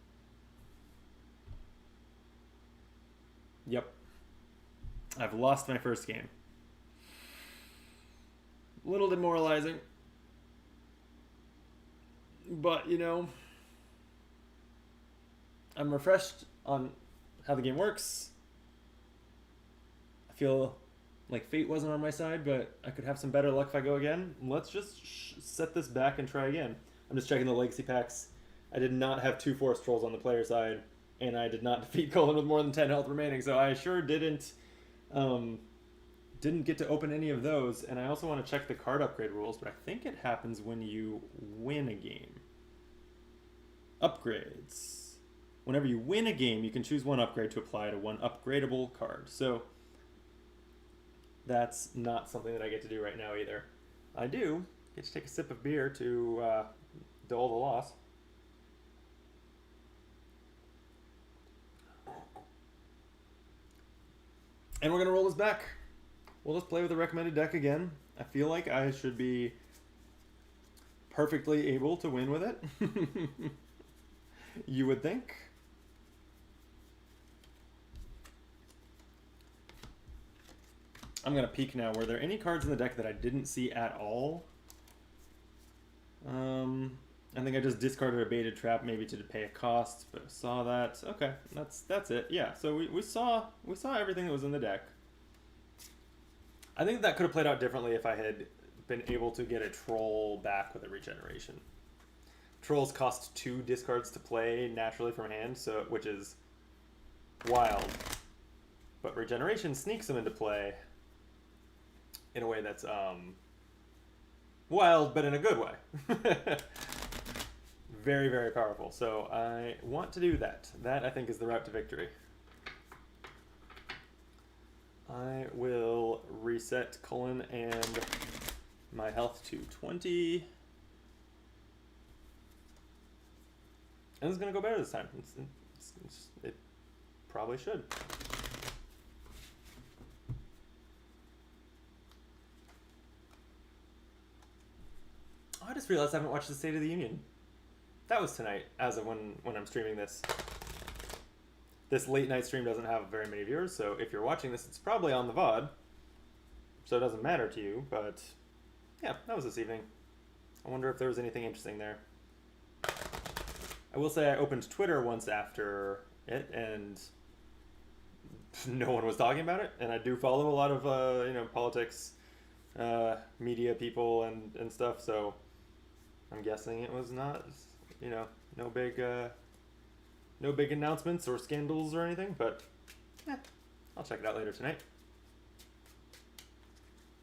Yep. I've lost my first game. A little demoralizing. But, you know, I'm refreshed on how the game works. I feel like fate wasn't on my side, but I could have some better luck if I go again. Let's just set this back and try again. I'm just checking the legacy packs. I did not have 2 Forest Trolls on the player side, and I did not defeat Cullen with more than 10 health remaining, so I sure didn't get to open any of those. And I also want to check the card upgrade rules, but I think it happens when you win a game. Upgrades. Whenever you win a game, you can choose 1 upgrade to apply to 1 upgradable card. So that's not something that I get to do right now either. I do Get to take a sip of beer to dull the loss. And we're going to roll this back. We'll just play with the recommended deck again. I feel like I should be perfectly able to win with it. You would think. I'm going to peek now. Were there any cards in the deck that I didn't see at all? I think I just discarded a baited trap maybe to pay a cost, but saw that. Okay, that's it. Yeah, so we saw everything that was in the deck. I think that could have played out differently if I had been able to get a troll back with a regeneration. Trolls cost 2 discards to play naturally from hand, so which is wild. But regeneration sneaks them into play in a way that's wild, but in a good way. Very, very powerful. So I want to do that. That, I think, is the route to victory. I will reset Cullen and my health to 20. And it's going to go better this time. It probably should. Oh, I just realized I haven't watched the State of the Union. That was tonight, as of when I'm streaming this. This late night stream doesn't have very many viewers, so if you're watching this, it's probably on the VOD. So it doesn't matter to you, but yeah, that was this evening. I wonder if there was anything interesting there. I will say I opened Twitter once after it, and no one was talking about it. And I do follow a lot of politics, media people and stuff. So I'm guessing it was not no big announcements or scandals or anything. But yeah, I'll check it out later tonight.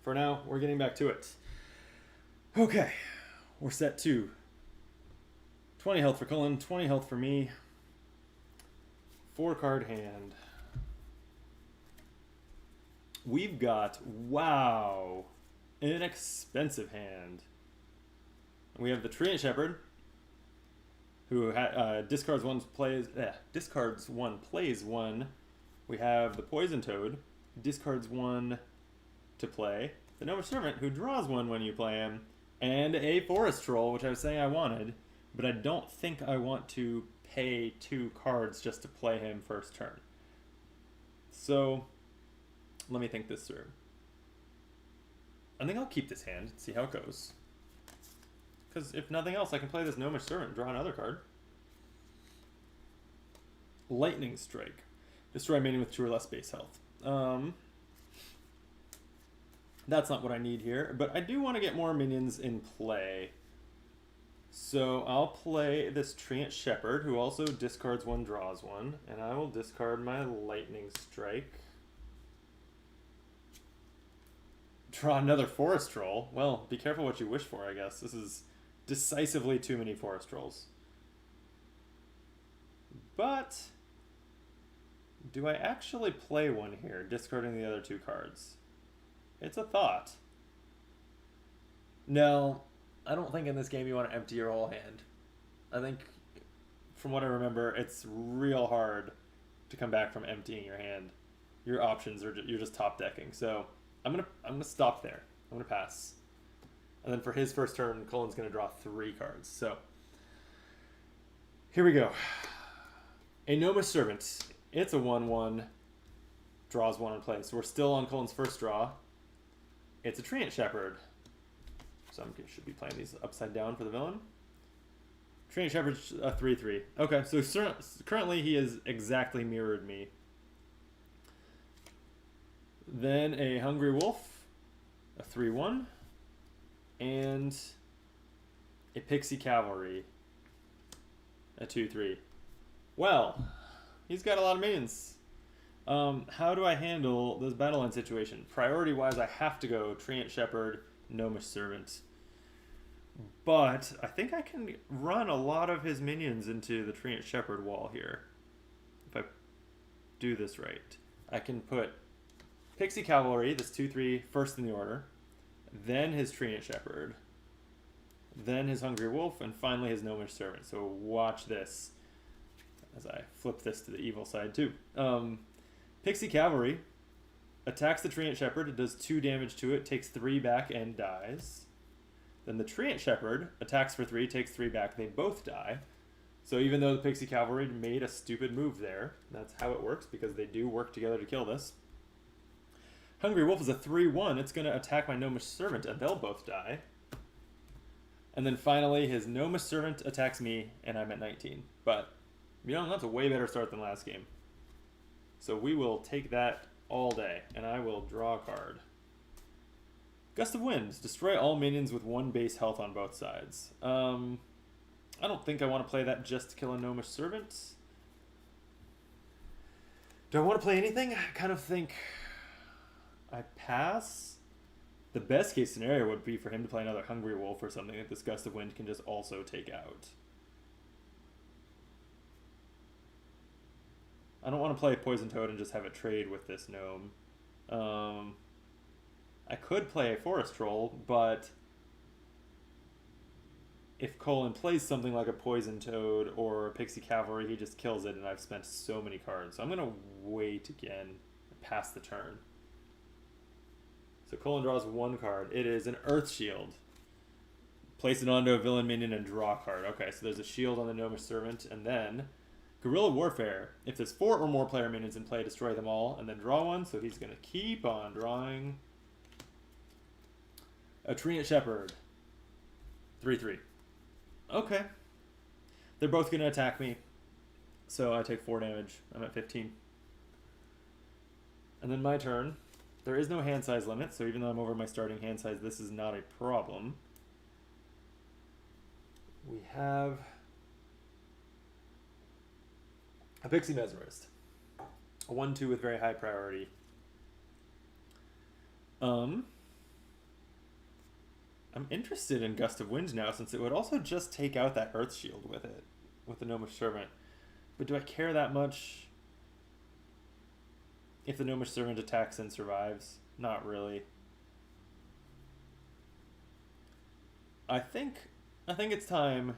For now, we're getting back to it. Okay, we're set to 20 health for Cullen, 20 health for me. 4-card hand. We've got, wow, an expensive hand. We have the Treant Shepherd, who discards one, plays one. We have the Poison Toad, discards one to play. The Gnomish Servant, who draws one when you play him. And a Forest Troll, which I was saying I wanted. But I don't think I want to pay 2 cards just to play him first turn. So, let me think this through. I think I'll keep this hand and see how it goes. Because if nothing else, I can play this Gnomish Servant and draw another card. Lightning Strike. Destroy a minion with 2 or less base health. That's not what I need here, but I do want to get more minions in play. So I'll play this Treant Shepherd, who also discards 1, draws 1, and I will discard my Lightning Strike. Draw another Forest Troll. Well, be careful what you wish for, I guess. This is decisively too many Forest Trolls. But do I actually play one here, discarding the other 2 cards? It's a thought. No, I don't think in this game you want to empty your whole hand. I think, from what I remember, it's real hard to come back from emptying your hand. Your options are you're just top decking. So I'm gonna stop there. I'm gonna pass. And then for his first turn, Cullen's gonna draw 3 cards. So here we go. A Gnomish Servant. It's a 1/1. Draws 1 in play. So we're still on Cullen's first draw. It's a Treant Shepherd. So I should be playing these upside down for the villain. Treant Shepherd's a 3/3. Okay, so currently he has exactly mirrored me. Then a Hungry Wolf, a 3/1. And a Pixie Cavalry, a 2/3. Well, he's got a lot of minions. How do I handle this battle line situation? Priority-wise, I have to go Treant Shepherd, Gnomish Servant. But I think I can run a lot of his minions into the Treant Shepherd wall here. If I do this right. I can put Pixie Cavalry, this 2/3, first in the order. Then his Treant Shepherd. then his Hungry Wolf, and finally his Gnomish Servant. So watch this as I flip this to the evil side too. Pixie Cavalry attacks the Treant Shepherd. It does 2 damage to it, takes 3 back, and dies. Then the Treant Shepherd attacks for 3, takes 3 back. They both die. So even though the Pixie Cavalry made a stupid move there, that's how it works, because they do work together to kill this. Hungry Wolf is a 3-1. It's going to attack my Gnomish Servant, and they'll both die. And then finally, his Gnomish Servant attacks me, and I'm at 19. But, you know, that's a way better start than last game. So we will take that all day, and I will draw a card. Gust of Wind. Destroy all minions with 1 base health on both sides. I don't think I want to play that just to kill a Gnomish Servant. Do I want to play anything? I kind of think I pass. The best case scenario would be for him to play another Hungry Wolf or something that this Gust of Wind can just also take out. I don't want to play Poison Toad and just have it trade with this gnome. I could play a Forest Troll, but if Colin plays something like a Poison Toad or a Pixie Cavalry, he just kills it, and I've spent so many cards. So I'm going to wait again and pass the turn. So Colin draws 1 card. It is an Earth Shield. Place it onto a villain minion and draw a card. Okay, so there's a shield on the Gnomish Servant, and then Guerrilla Warfare. If there's 4 or more player minions in play, destroy them all, and then draw 1. So he's going to keep on drawing. A Treant Shepherd. 3-3. Okay. They're both going to attack me. So I take 4 damage. I'm at 15. And then my turn. There is no hand size limit, so even though I'm over my starting hand size, this is not a problem. We have a Pixie Mesmerist. A 1-2 with very high priority. I'm interested in Gust of Wind now, since it would also just take out that Earth Shield with it, with the Gnomish Servant. But do I care that much if the Gnomish Servant attacks and survives? Not really. I think it's time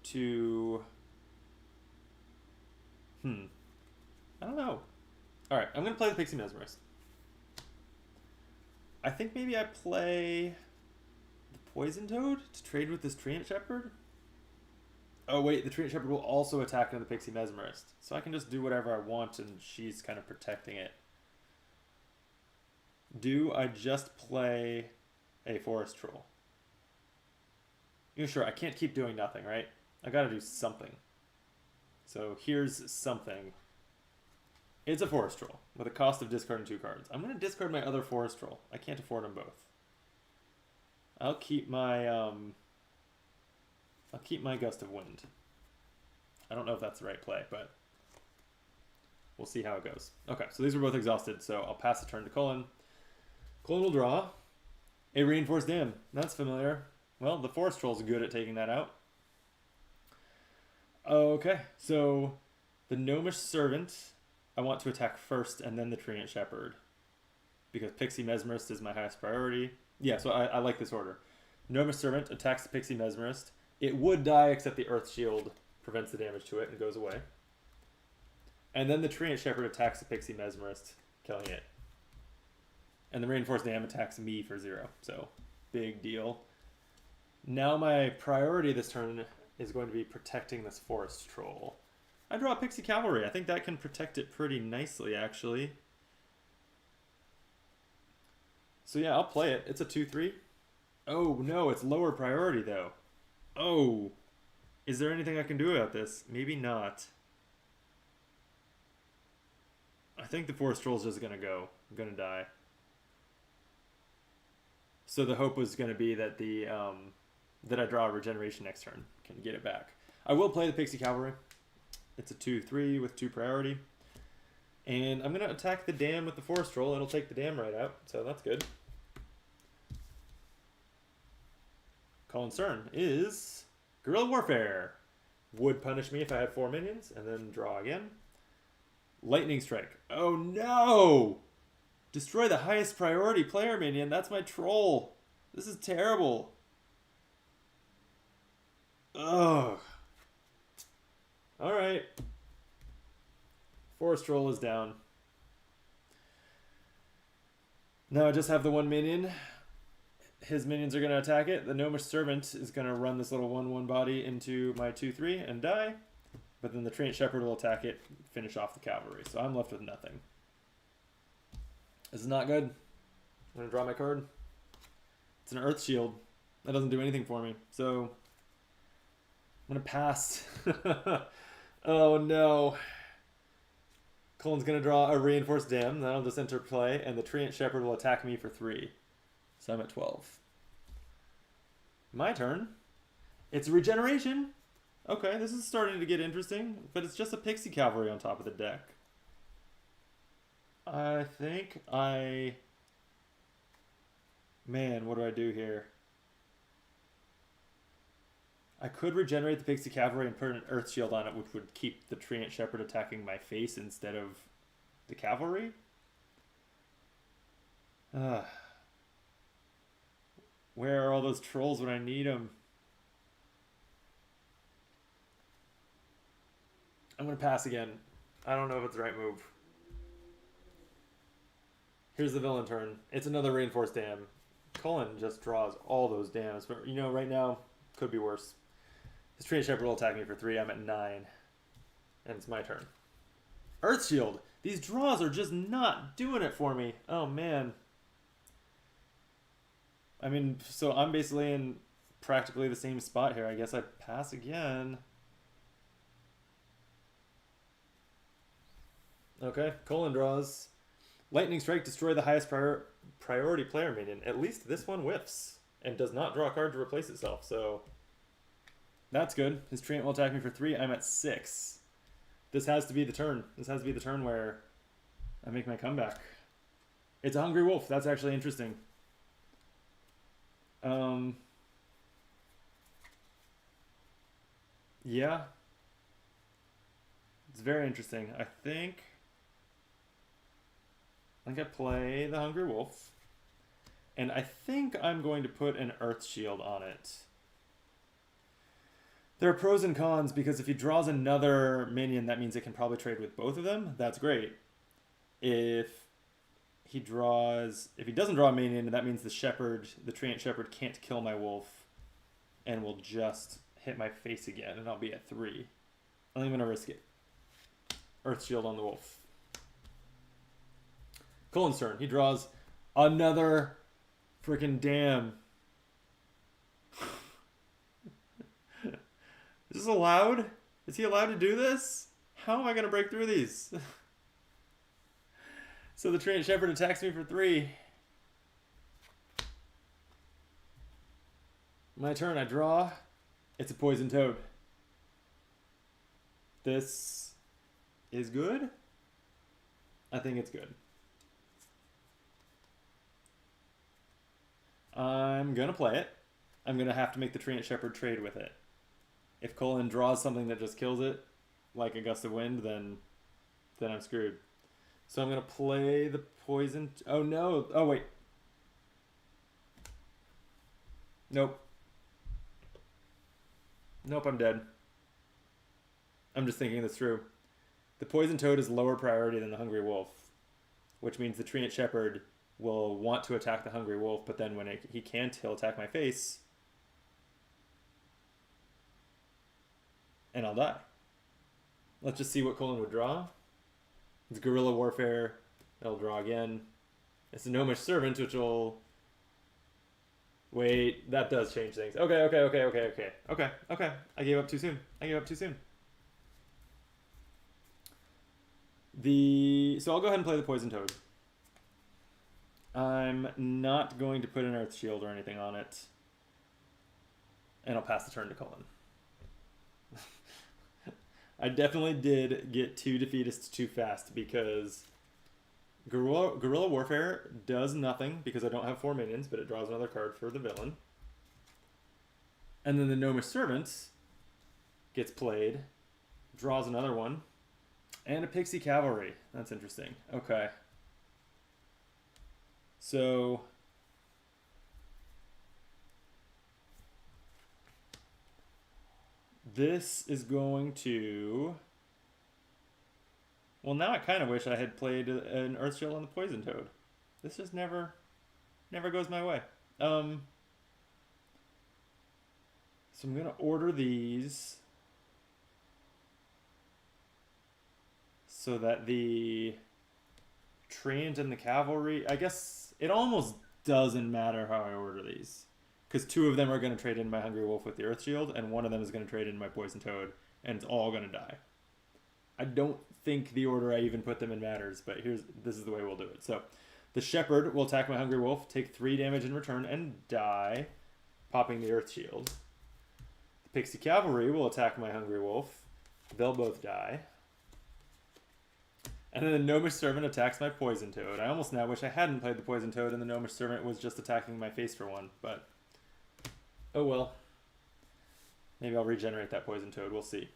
to... I don't know. Alright, I'm going to play the Pixie Mesmerist. I think maybe I play the Poison Toad to trade with this Treant Shepherd. Oh wait, the Treant Shepherd will also attack into the Pixie Mesmerist. So I can just do whatever I want and she's kind of protecting it. Do I just play a Forest Troll? Yeah, sure, I can't keep doing nothing, right? I gotta do something. So here's something. It's a Forest Troll with a cost of discarding 2 cards. I'm going to discard my other Forest Troll. I can't afford them both. I'll keep my Gust of Wind. I don't know if that's the right play, but we'll see how it goes. Okay, so these are both exhausted, so I'll pass the turn to Colin. Colin will draw a Reinforced Dam. That's familiar. Well, the Forest Troll's good at taking that out. Okay, so the Gnomish Servant I want to attack first, and then the Treant Shepherd, because Pixie Mesmerist is my highest priority. Yeah, so I like this order. Gnomish Servant attacks the Pixie Mesmerist. It would die, except the Earth Shield prevents the damage to it and goes away. And then the Treant Shepherd attacks the Pixie Mesmerist, killing it. And the Reinforced Dam attacks me for 0, so big deal. Now my priority this turn is going to be protecting this Forest Troll. I draw Pixie Cavalry. I think that can protect it pretty nicely, actually. So yeah, I'll play it. It's a 2-3. Oh, no, it's lower priority, though. Oh. Is there anything I can do about this? Maybe not. I think the Forest Troll's just going to go. I'm going to die. So the hope was going to be that that I draw a Regeneration next turn. Can get it back. I will play the Pixie Cavalry. It's a 2-3 with 2 priority. And I'm going to attack the dam with the Forest Troll. It'll take the dam right out, so that's good. Colin's turn is Guerrilla Warfare. Would punish me if I had 4 minions, and then draw again. Lightning Strike. Oh no! Destroy the highest priority player minion. That's my troll. This is terrible. Ugh. Alright. Forest Troll is down. Now I just have the one minion. His minions are going to attack it. The Gnomish Servant is going to run this little 1/1 body into my 2/3 and die. But then the Treant Shepherd will attack it, finish off the cavalry. So I'm left with nothing. This is not good. I'm going to draw my card. It's an Earth Shield. That doesn't do anything for me. So I'm going to pass. Oh no. Cullen's going to draw a Reinforced Dam. That'll just enter play. And the Treant Shepherd will attack me for 3. So I'm at 12. My turn. It's a regeneration. Okay, this is starting to get interesting. But it's just a Pixie Cavalry on top of the deck. I think I... Man, what do I do here? I could regenerate the Pixie Cavalry and put an Earth Shield on it, which would keep the Treant Shepherd attacking my face instead of the cavalry. Where are all those trolls when I need them? I'm going to pass again. I don't know if it's the right move. Here's the villain turn. It's another Reinforced Dam. Cullen just draws all those dams. But, you know, right now, could be worse. His Treant Shepherd will attack me for 3. I'm at 9. And it's my turn. Earth Shield. These draws are just not doing it for me. Oh, man. I mean, so I'm basically in practically the same spot here. I guess I pass again. Okay, Cullen draws. Lightning Strike, destroy the highest priority player minion. At least this one whiffs and does not draw a card to replace itself, so that's good. His Treant will attack me for 3. I'm at 6. This has to be the turn. This has to be the turn where I make my comeback. It's a Hungry Wolf. That's actually interesting. Yeah. It's very interesting. I think I play the Hungry Wolf. And I think I'm going to put an Earth Shield on it. There are pros and cons because if he draws another minion, that means it can probably trade with both of them. That's great. If he doesn't draw a minion, that means the Treant Shepherd can't kill my wolf and will just hit my face again, and I'll be at 3. I'm going to risk it. Earth Shield on the wolf. Cullen's turn. He draws another freaking dam. Is this allowed? Is he allowed to do this? How am I going to break through these? So the Treant Shepherd attacks me for 3. My turn. I draw. It's a Poison Toad. This is good. I think it's good. I'm going to play it. I'm going to have to make the Treant Shepherd trade with it. If Cullen draws something that just kills it, like a Gust of Wind, then I'm screwed. So I'm going to play the Poison... Oh, no. Oh, wait. Nope. Nope, I'm dead. I'm just thinking this through. The Poison Toad is lower priority than the Hungry Wolf, which means the Treant Shepherd will want to attack the Hungry Wolf, but then when he can't, he'll attack my face. And I'll die. Let's just see what Cullen would draw. It's Guerrilla Warfare. It'll draw again. It's a Gnomish Servant, which will... Wait, that does change things. Okay. I gave up too soon. So I'll go ahead and play the Poison Toad. I'm not going to put an Earth Shield or anything on it. And I'll pass the turn to Cullen. I definitely did get 2 defeatists too fast because Guerrilla Warfare does nothing because I don't have 4 minions, but it draws another card for the villain. And then the Gnomish Servant gets played, draws another one, and a Pixie Cavalry. That's interesting. Okay. So This is going to... Well, now I kind of wish I had played an Earthshield on the Poison Toad. This just never goes my way. So I'm going to order these so that the Treant and the Cavalry... I guess it almost doesn't matter how I order these, because 2 of them are going to trade in my Hungry Wolf with the Earthshield, and 1 of them is going to trade in my Poison Toad, and it's all going to die. I don't think the order I even put them in matters, but this is the way we'll do it. So the Shepherd will attack my Hungry Wolf, take 3 damage in return, and die, popping the Earthshield. The Pixie Cavalry will attack my Hungry Wolf. They'll both die. And then the Gnomish Servant attacks my Poison Toad. I almost now wish I hadn't played the Poison Toad and the Gnomish Servant was just attacking my face for 1, but oh well. Maybe I'll regenerate that Poison Toad, we'll see.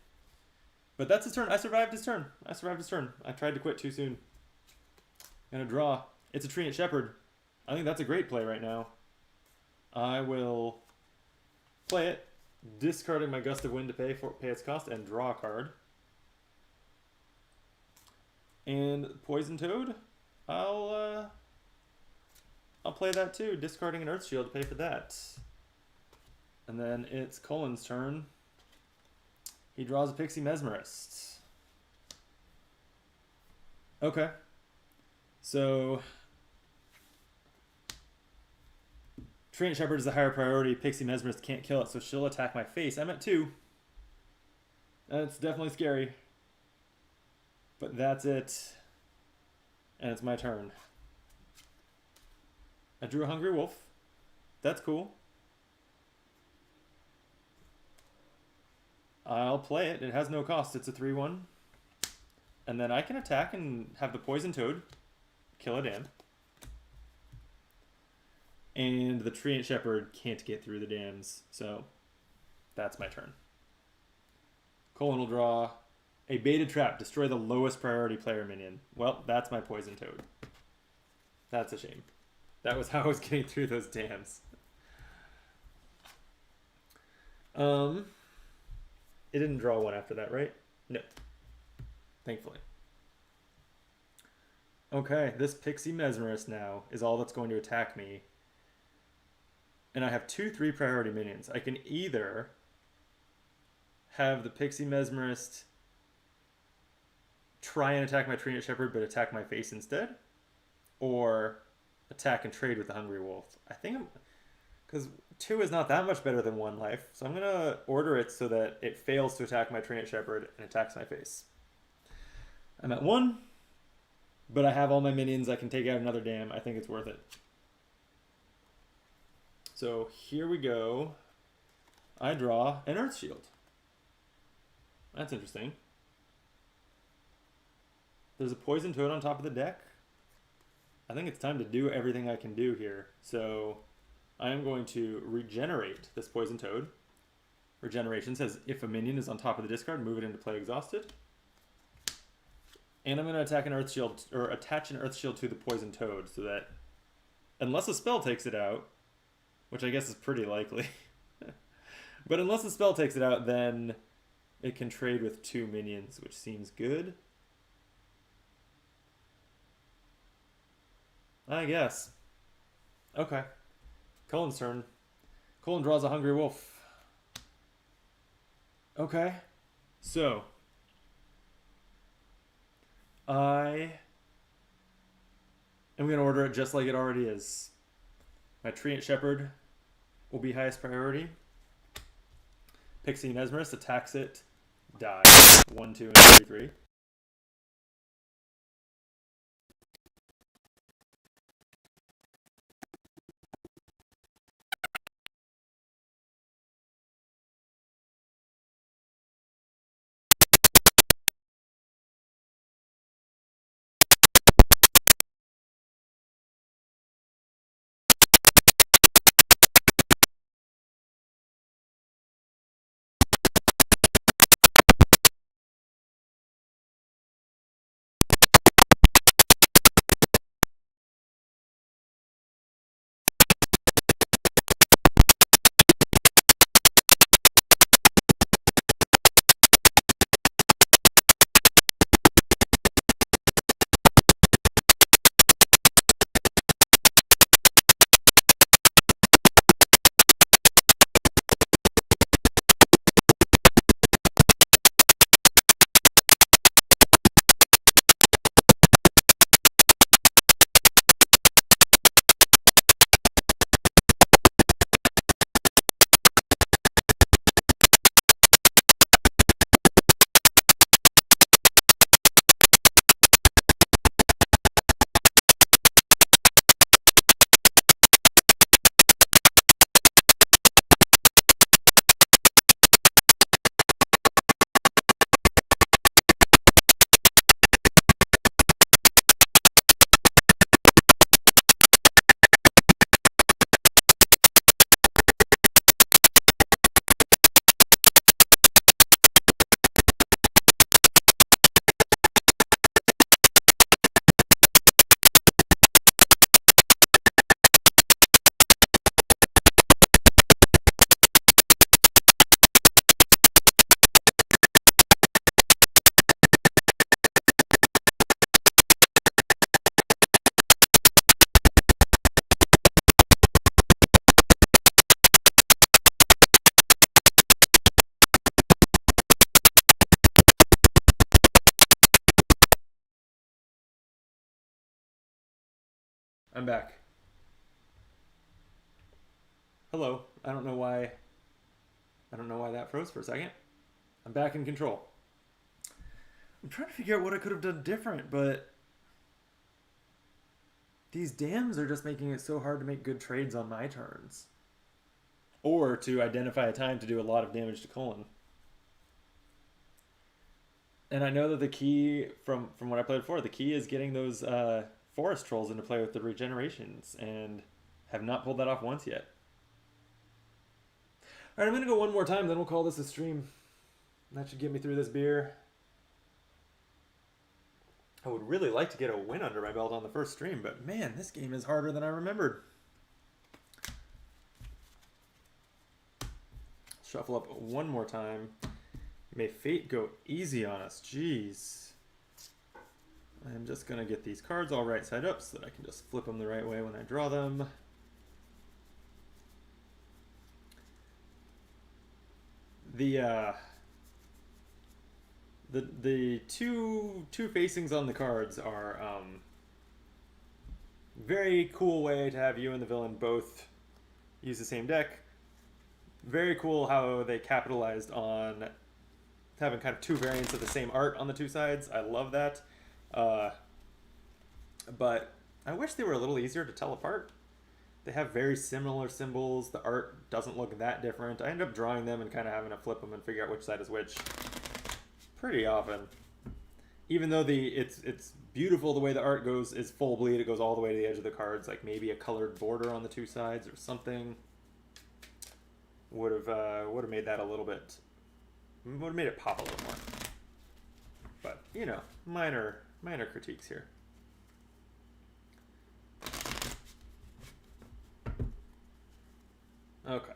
But that's his turn. I survived his turn. I tried to quit too soon. Gonna draw. It's a Treant Shepherd. I think that's a great play right now. I will play it, discarding my Gust of Wind to pay its cost, and draw a card. And Poison Toad, I'll play that too, discarding an Earthshield to pay for that. And then it's Cullen's turn. He draws a Pixie Mesmerist. Okay. So Treant Shepherd is the higher priority. Pixie Mesmerist can't kill it, so she'll attack my face. I'm at 2. That's definitely scary. But that's it. And it's my turn. I drew a Hungry Wolf. That's cool. I'll play it. It has no cost. It's a 3/1. And then I can attack and have the Poison Toad kill a dam. And the Treant Shepherd can't get through the dams. So that's my turn. Cullen will draw a Baited Trap. Destroy the lowest priority player minion. Well, that's my Poison Toad. That's a shame. That was how I was getting through those dams. It didn't draw 1 after that, right? No. Thankfully. Okay, this Pixie Mesmerist now is all that's going to attack me. And I have 2 3 priority minions. I can either have the Pixie Mesmerist try and attack my Treant Shepherd but attack my face instead, or attack and trade with the Hungry Wolf. I think because 2 is not that much better than 1 life, so I'm going to order it so that it fails to attack my Treant Shepherd and attacks my face. I'm at 1, but I have all my minions. I can take out another dam. I think it's worth it. So here we go. I draw an Earthshield. That's interesting. There's a Poison Toad on top of the deck. I think it's time to do everything I can do here. So I am going to regenerate this Poison Toad. Regeneration says if a minion is on top of the discard, move it into play exhausted. And I'm going to attack an Earthshield, or attach an Earthshield to the Poison Toad so that, unless a spell takes it out, which I guess is pretty likely, but unless a spell takes it out, then it can trade with 2 minions, which seems good. I guess. Okay. Cullen's turn. Cullen draws a Hungry Wolf. Okay. So I am going to order it just like it already is. My Treant Shepherd will be highest priority. Pixie Mesmerist attacks it. Die. 1, 2, and 3, 3. I'm back. Hello. I don't know why that froze for a second. I'm back in control. I'm trying to figure out what I could have done different, but these dams are just making it so hard to make good trades on my turns. Or to identify a time to do a lot of damage to Cullen. And I know that the key, from what I played before, the key is getting those forest trolls into play with the regenerations, and have not pulled that off once yet. Alright, I'm going to go one more time, then we'll call this a stream. That should get me through this beer. I would really like to get a win under my belt on the first stream, but man, this game is harder than I remembered. Shuffle up one more time. May fate go easy on us. Jeez. I'm just going to get these cards all right side up so that I can just flip them the right way when I draw them. The two facings on the cards are very cool way to have you and the villain both use the same deck. Very cool how they capitalized on having kind of two variants of the same art on the two sides. I love that. But I wish they were a little easier to tell apart. They have very similar symbols. The art doesn't look that different. I end up drawing them and kind of having to flip them and figure out which side is which pretty often. Even though it's beautiful the way the art goes is full bleed. It goes all the way to the edge of the cards, like maybe a colored border on the two sides or something. Would have made that a little bit. Would have made it pop a little more. But you know, minor critiques here. Okay.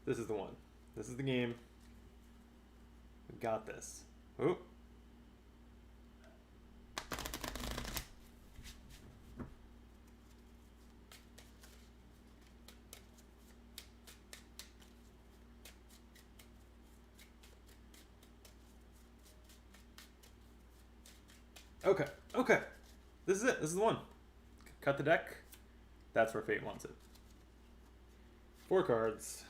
This is the one. This is the game. We got this. Oop. Okay. Okay. This is it. This is the one. Cut the deck. That's where fate wants it. 4 cards.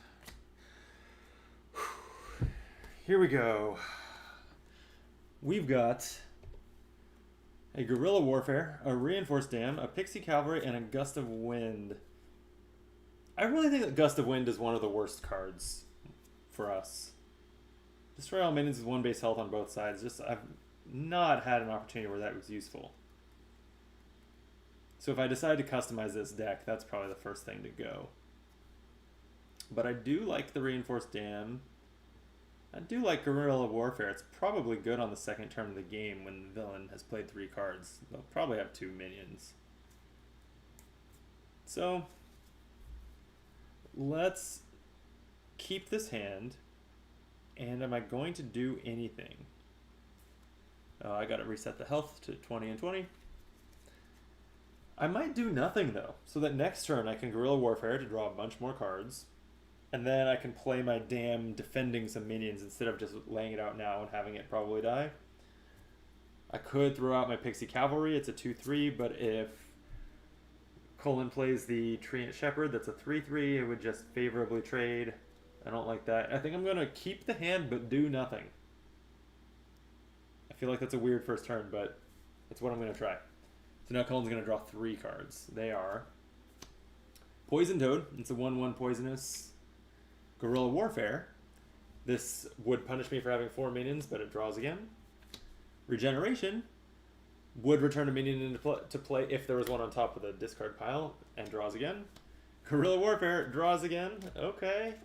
Here we go. We've got a Guerrilla Warfare, a Reinforced Dam, a Pixie Cavalry, and a Gust of Wind. I really think that Gust of Wind is one of the worst cards for us. Destroy all minions with 1 base health on both sides. Just I've not had an opportunity where that was useful. So if I decide to customize this deck, that's probably the first thing to go. But I do like the Reinforced Dam. I do like Guerrilla Warfare. It's probably good on the second turn of the game when the villain has played 3 cards. They'll probably have 2 minions. So let's keep this hand. And am I going to do anything? I got to reset the health to 20 and 20. I might do nothing though, so that next turn I can Guerrilla Warfare to draw a bunch more cards. And then I can play my dam defending some minions instead of just laying it out now and having it probably die. I could throw out my Pixie Cavalry. It's a 2/3, but if Cullen plays the Treant Shepherd, that's a 3/3. It would just favorably trade. I don't like that. I think I'm going to keep the hand but do nothing. I feel like that's a weird first turn, but it's what I'm going to try. So now Cullen's going to draw 3 cards. They are Poison Toad. It's a 1/1 poisonous. Guerrilla Warfare. This would punish me for having 4 minions, but it draws again. Regeneration would return a minion into to play if there was one on top of the discard pile, and draws again. Guerrilla Warfare draws again. Okay.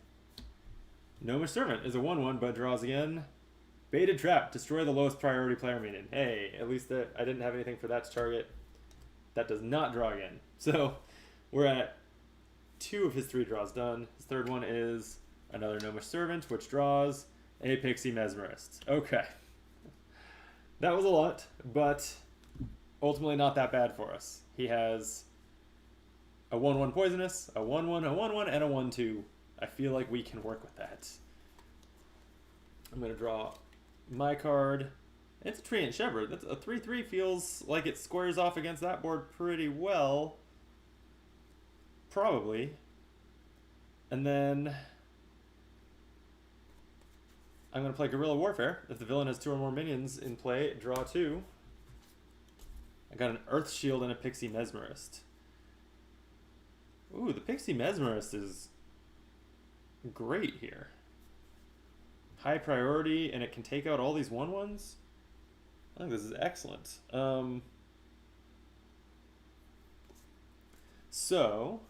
Gnomish Servant is a 1/1, but draws again. Baited Trap. Destroy the lowest priority player minion. Hey, at least I didn't have anything for that to target. That does not draw again. So we're at 2 of his 3 draws done. His third one is another Gnomish Servant, which draws a Pixie Mesmerist. Okay. That was a lot, but ultimately not that bad for us. He has a 1/1 poisonous, a 1/1, a 1/1, and a 1/2. I feel like we can work with that. I'm going to draw my card. It's a Treant Shepherd. That's a 3/3 feels like it squares off against that board pretty well. Probably. And then I'm going to play Guerrilla Warfare. If the villain has 2 or more minions in play, draw 2. I got an Earth Shield and a Pixie Mesmerist. Ooh, the Pixie Mesmerist is great here. High priority, and it can take out all these 1/1s. I think this is excellent. So...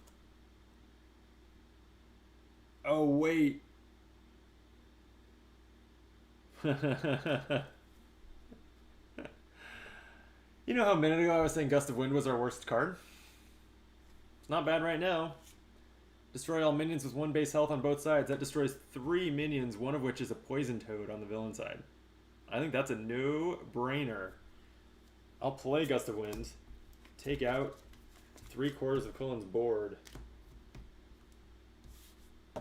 Oh, wait. You know how a minute ago I was saying Gust of Wind was our worst card? It's not bad right now. Destroy all minions with 1 base health on both sides. That destroys 3 minions, one of which is a Poison Toad on the villain side. I think that's a no-brainer. I'll play Gust of Wind. Take out 3/4 of Cullen's board.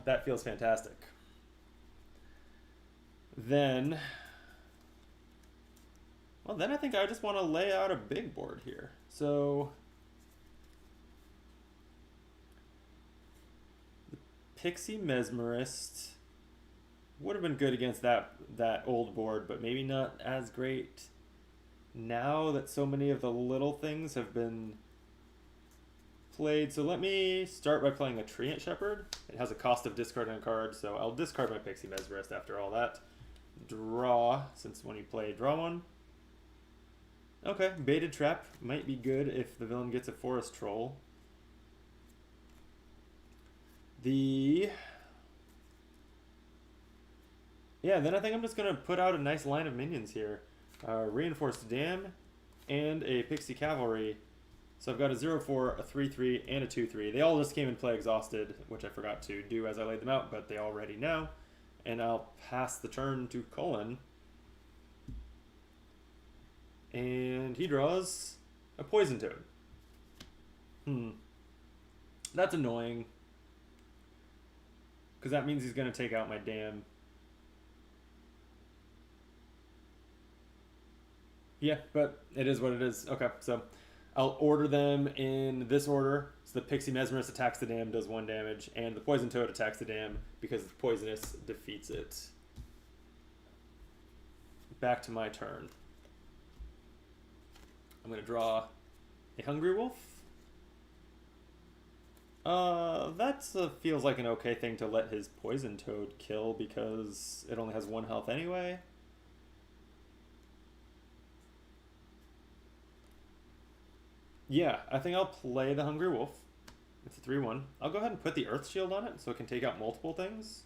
That feels fantastic. Then... Well, then I think I just want to lay out a big board here. So... The Pixie Mesmerist would have been good against that old board, but maybe not as great now that so many of the little things have been played. So let me start by playing a Treant Shepherd. It has a cost of discarding a card, so I'll discard my Pixie Mesmerist after all that. Draw, since when you play, draw 1. Okay, Baited Trap might be good if the villain gets a Forest Troll. Yeah, then I think I'm just going to put out a nice line of minions here. Reinforced Dam and a Pixie Cavalry. So I've got a 0/4, a 3/3, and a 2/3. They all just came in play exhausted, which I forgot to do as I laid them out, but they all ready now. And I'll pass the turn to Cullen. And he draws a Poison Toad. That's annoying. Because that means he's going to take out my Dam. Yeah, but it is what it is. Okay, so I'll order them in this order. So the Pixie Mesmerist attacks the Dam, does 1 damage, and the Poison Toad attacks the Dam because it's poisonous, defeats it. Back to my turn. I'm going to draw a Hungry Wolf. That feels like an okay thing to let his Poison Toad kill because it only has 1 health anyway. Yeah, I think I'll play the Hungry Wolf. It's a 3/1. I'll go ahead and put the Earth Shield on it so it can take out multiple things.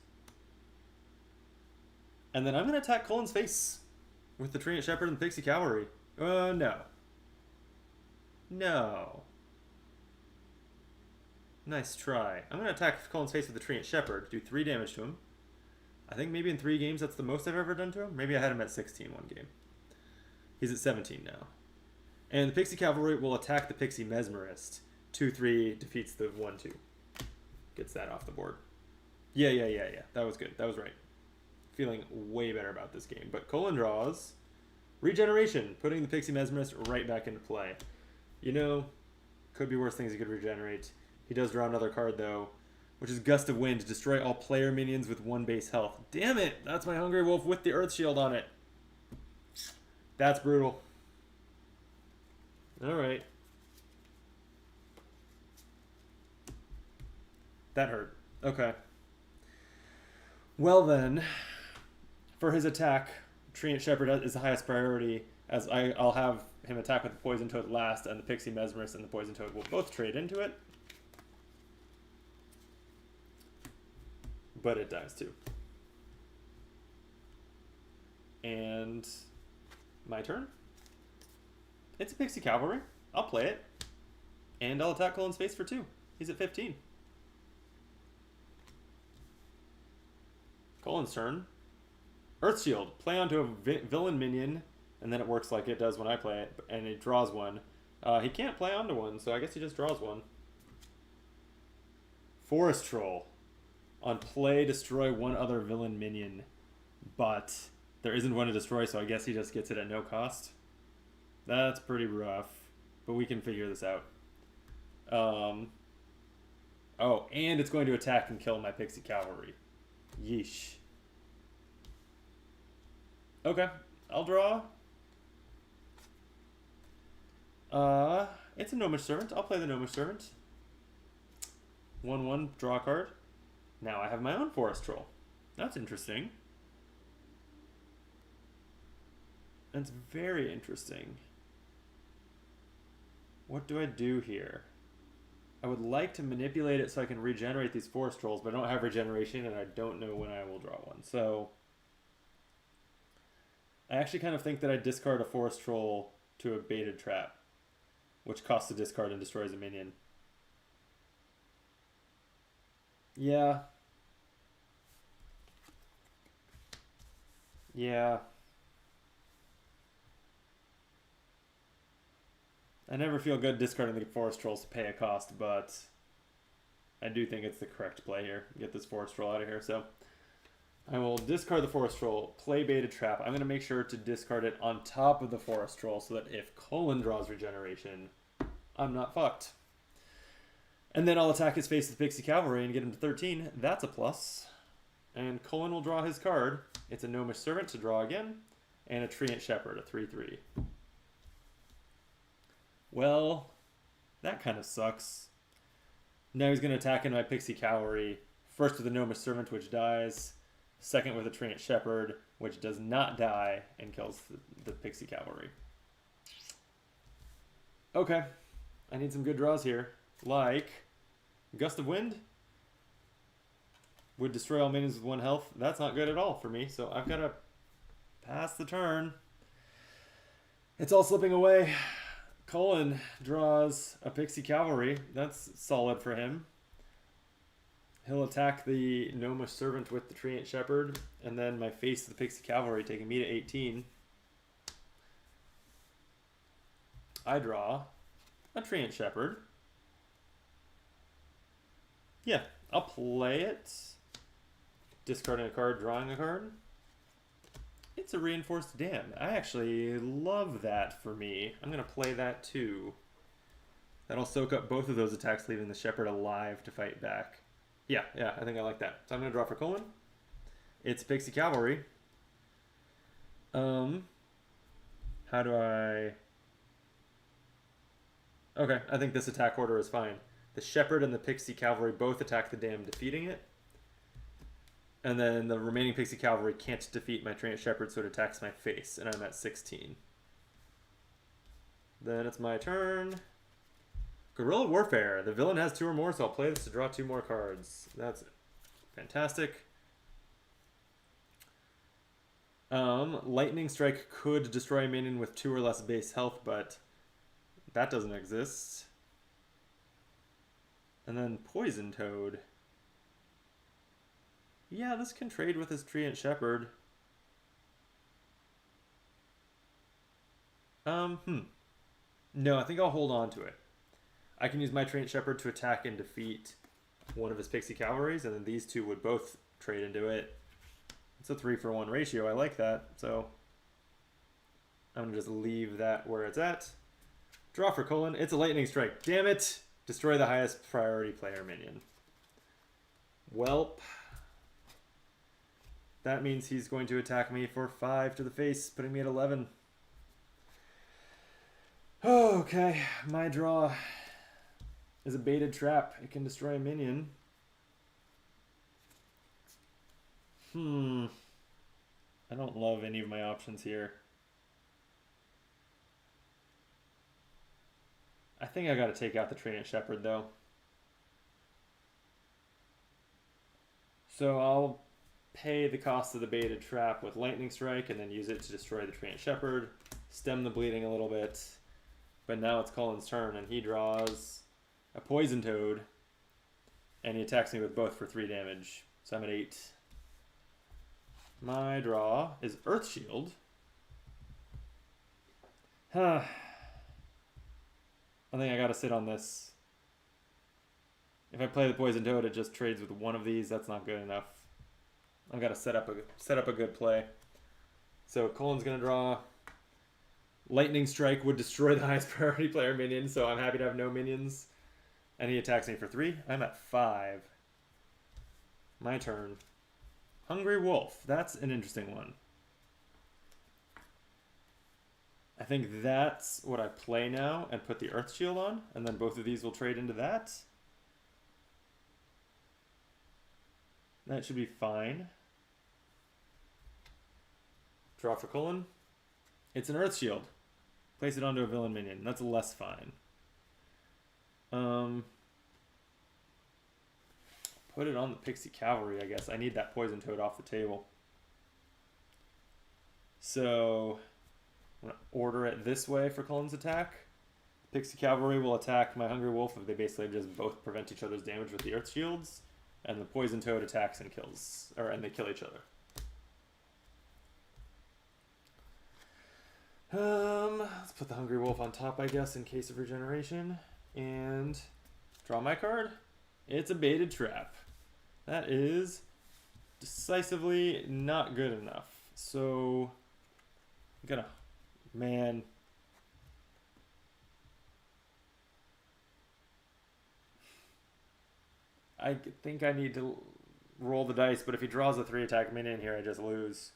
And then I'm going to attack Cullen's face with the Treant Shepherd and the Pixie Cavalry. No. No. Nice try. I'm going to attack Cullen's face with the Treant Shepherd, do 3 damage to him. I think maybe in 3 games that's the most I've ever done to him. Maybe I had him at 16 one game. He's at 17 now. And the Pixie Cavalry will attack the Pixie Mesmerist. 2/3 defeats the 1/2. Gets that off the board. Yeah. That was good. That was right. Feeling way better about this game. But Cullen draws Regeneration, putting the Pixie Mesmerist right back into play. You know, could be worse things he could regenerate. He does draw another card, though, which is Gust of Wind. Destroy all player minions with 1 base health. Damn it! That's my Hungry Wolf with the Earth Shield on it. That's brutal. Alright. That hurt. Okay. Well then, for his attack, Treant Shepherd is the highest priority, as I'll have him attack with the Poison Toad last, and the Pixie Mesmerist and the Poison Toad will both trade into it. But it dies too. And my turn. It's a Pixie Cavalry. I'll play it. And I'll attack Cullen's face for 2. He's at 15. Cullen's turn. Earthshield. Play onto a villain minion, and then it works like it does when I play it, and it draws 1. He can't play onto 1, so I guess he just draws 1. Forest Troll. On play, destroy 1 other villain minion. But There isn't one to destroy, so I guess he just gets it at no cost. That's pretty rough, but we can figure this out. Oh, and it's going to attack and kill my Pixie Cavalry. Yeesh. Okay, I'll draw. It's a Gnomish Servant. I'll play the Gnomish Servant. 1/1, draw a card. Now I have my own Forest Troll. That's interesting. That's very interesting. What do I do here? I would like to manipulate it so I can regenerate these Forest Trolls, but I don't have regeneration and I don't know when I will draw one. So I actually kind of think that I discard a Forest Troll to a Baited Trap, which costs a discard and destroys a minion. Yeah. Yeah. I never feel good discarding the Forest Trolls to pay a cost, but I do think it's the correct play here. Get this Forest Troll out of here. So I will discard the Forest Troll, play Baited Trap. I'm going to make sure to discard it on top of the Forest Troll so that if Colin draws regeneration, I'm not fucked. And then I'll attack his face with Pixie Cavalry and get him to 13. That's a plus. And Colin will draw his card. It's a Gnomish Servant to draw again, and a Treant Shepherd, a 3/3. Well, that kind of sucks. Now he's going to attack into my Pixie Cavalry. First with a Gnomish Servant, which dies. Second with a Treant Shepherd, which does not die and kills the Pixie Cavalry. Okay. I need some good draws here. Like Gust of Wind. Would destroy all minions with 1 health. That's not good at all for me, so I've got to pass the turn. It's all slipping away. Colin draws a Pixie Cavalry. That's solid for him. He'll attack the Gnomish Servant with the Treant Shepherd, and then my face of the Pixie Cavalry, taking me to 18. I draw a Treant Shepherd. Yeah, I'll play it. Discarding a card, drawing a card. It's a Reinforced Dam. I actually love that for me. I'm going to play that too. That'll soak up both of those attacks, leaving the Shepherd alive to fight back. Yeah, I think I like that. So I'm going to draw for Colin. It's Pixie Cavalry. How do I... Okay, I think this attack order is fine. The Shepherd and the Pixie Cavalry both attack the dam, defeating it. And then the remaining Pixie Cavalry can't defeat my Treant Shepherd, so it attacks my face, and I'm at 16. Then it's my turn. Guerrilla Warfare. The villain has 2 or more, so I'll play this to draw 2 more cards. That's fantastic. Lightning Strike could destroy a minion with 2 or less base health, but that doesn't exist. And then Poison Toad. Yeah, this can trade with his Treant Shepherd. No, I think I'll hold on to it. I can use my Treant Shepherd to attack and defeat one of his Pixie Cavalries, and then these 2 would both trade into it. It's a 3-for-1 ratio. I like that. So I'm going to just leave that where it's at. Draw for Colin. It's a Lightning Strike. Damn it! Destroy the highest priority player minion. Welp. That means he's going to attack me for 5 to the face, putting me at 11. Oh, okay, my draw is a Baited Trap. It can destroy a minion. I don't love any of my options here. I think I got to take out the Treant Shepherd, though. So I'll pay the cost of the Baited Trap with Lightning Strike and then use it to destroy the Treant Shepherd, stem the bleeding a little bit. But now it's Colin's turn, and he draws a Poison Toad, and he attacks me with both for 3 damage. So I'm at 8. My draw is Earth Shield. I think I gotta sit on this. If I play the Poison Toad, it just trades with one of these. That's not good enough. I've got to set up a good play. So Cullen's going to draw. Lightning Strike would destroy the highest priority player minion, so I'm happy to have no minions. And he attacks me for 3. I'm at 5. My turn. Hungry Wolf. That's an interesting one. I think that's what I play now and put the Earth Shield on, and then both of these will trade into that. That should be fine. Draw for Cullen. It's an Earth Shield. Place it onto a villain minion. That's less fine. Put it on the Pixie Cavalry, I guess. I need that Poison Toad off the table. So I'm going to order it this way for Cullen's attack. Pixie Cavalry will attack my Hungry Wolf if they basically just both prevent each other's damage with the Earth Shields. And the Poison Toad attacks and kills, and they kill each other. Let's put the Hungry Wolf on top, I guess, in case of regeneration. And draw my card. It's a Baited Trap. That is decisively not good enough. So, I'm gonna, man. I think I need to roll the dice, but if he draws a 3-attack minion here, I just lose.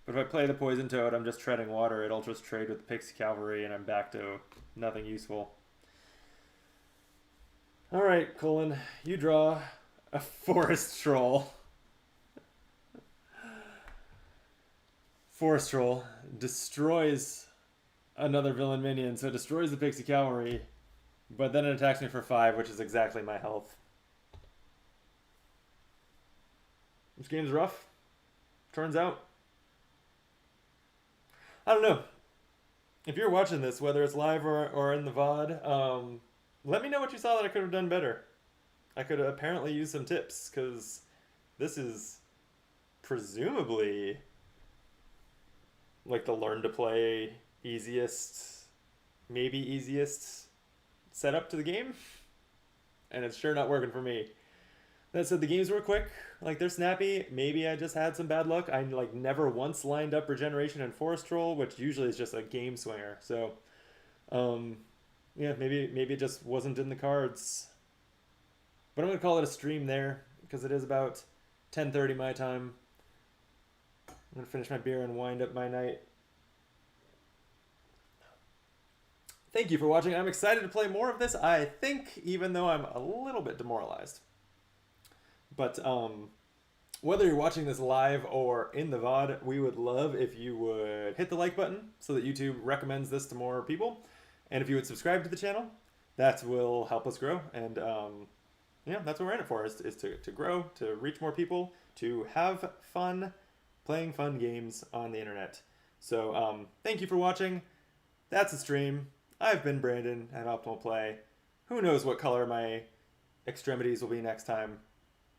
But if I play the Poison Toad, I'm just treading water. It'll just trade with the Pixie Cavalry, and I'm back to nothing useful. Alright, Cullen, you draw a Forest Troll. Forest Troll destroys another villain minion, so it destroys the Pixie Cavalry, but then it attacks me for 5, which is exactly my health. This game's rough, turns out. I don't know. If you're watching this, whether it's live or in the VOD, let me know what you saw that I could have done better. I could apparently use some tips, because this is presumably like the learn to play easiest, maybe easiest setup to the game. And it's sure not working for me. That said, the games were quick. Like, they're snappy. Maybe I just had some bad luck. I like never once lined up Regeneration and Forest Troll, which usually is just a game swinger. So, yeah, maybe it just wasn't in the cards. But I'm gonna call it a stream there because it is about 10:30 my time. I'm gonna finish my beer and wind up my night. Thank you for watching. I'm excited to play more of this, I think, even though I'm a little bit demoralized. But whether you're watching this live or in the VOD, we would love if you would hit the like button so that YouTube recommends this to more people. And if you would subscribe to the channel, that will help us grow. And yeah, that's what we're in it for, is to grow, to reach more people, to have fun playing fun games on the internet. So thank you for watching. That's the stream. I've been Brandon at Optimal Play. Who knows what color my extremities will be next time.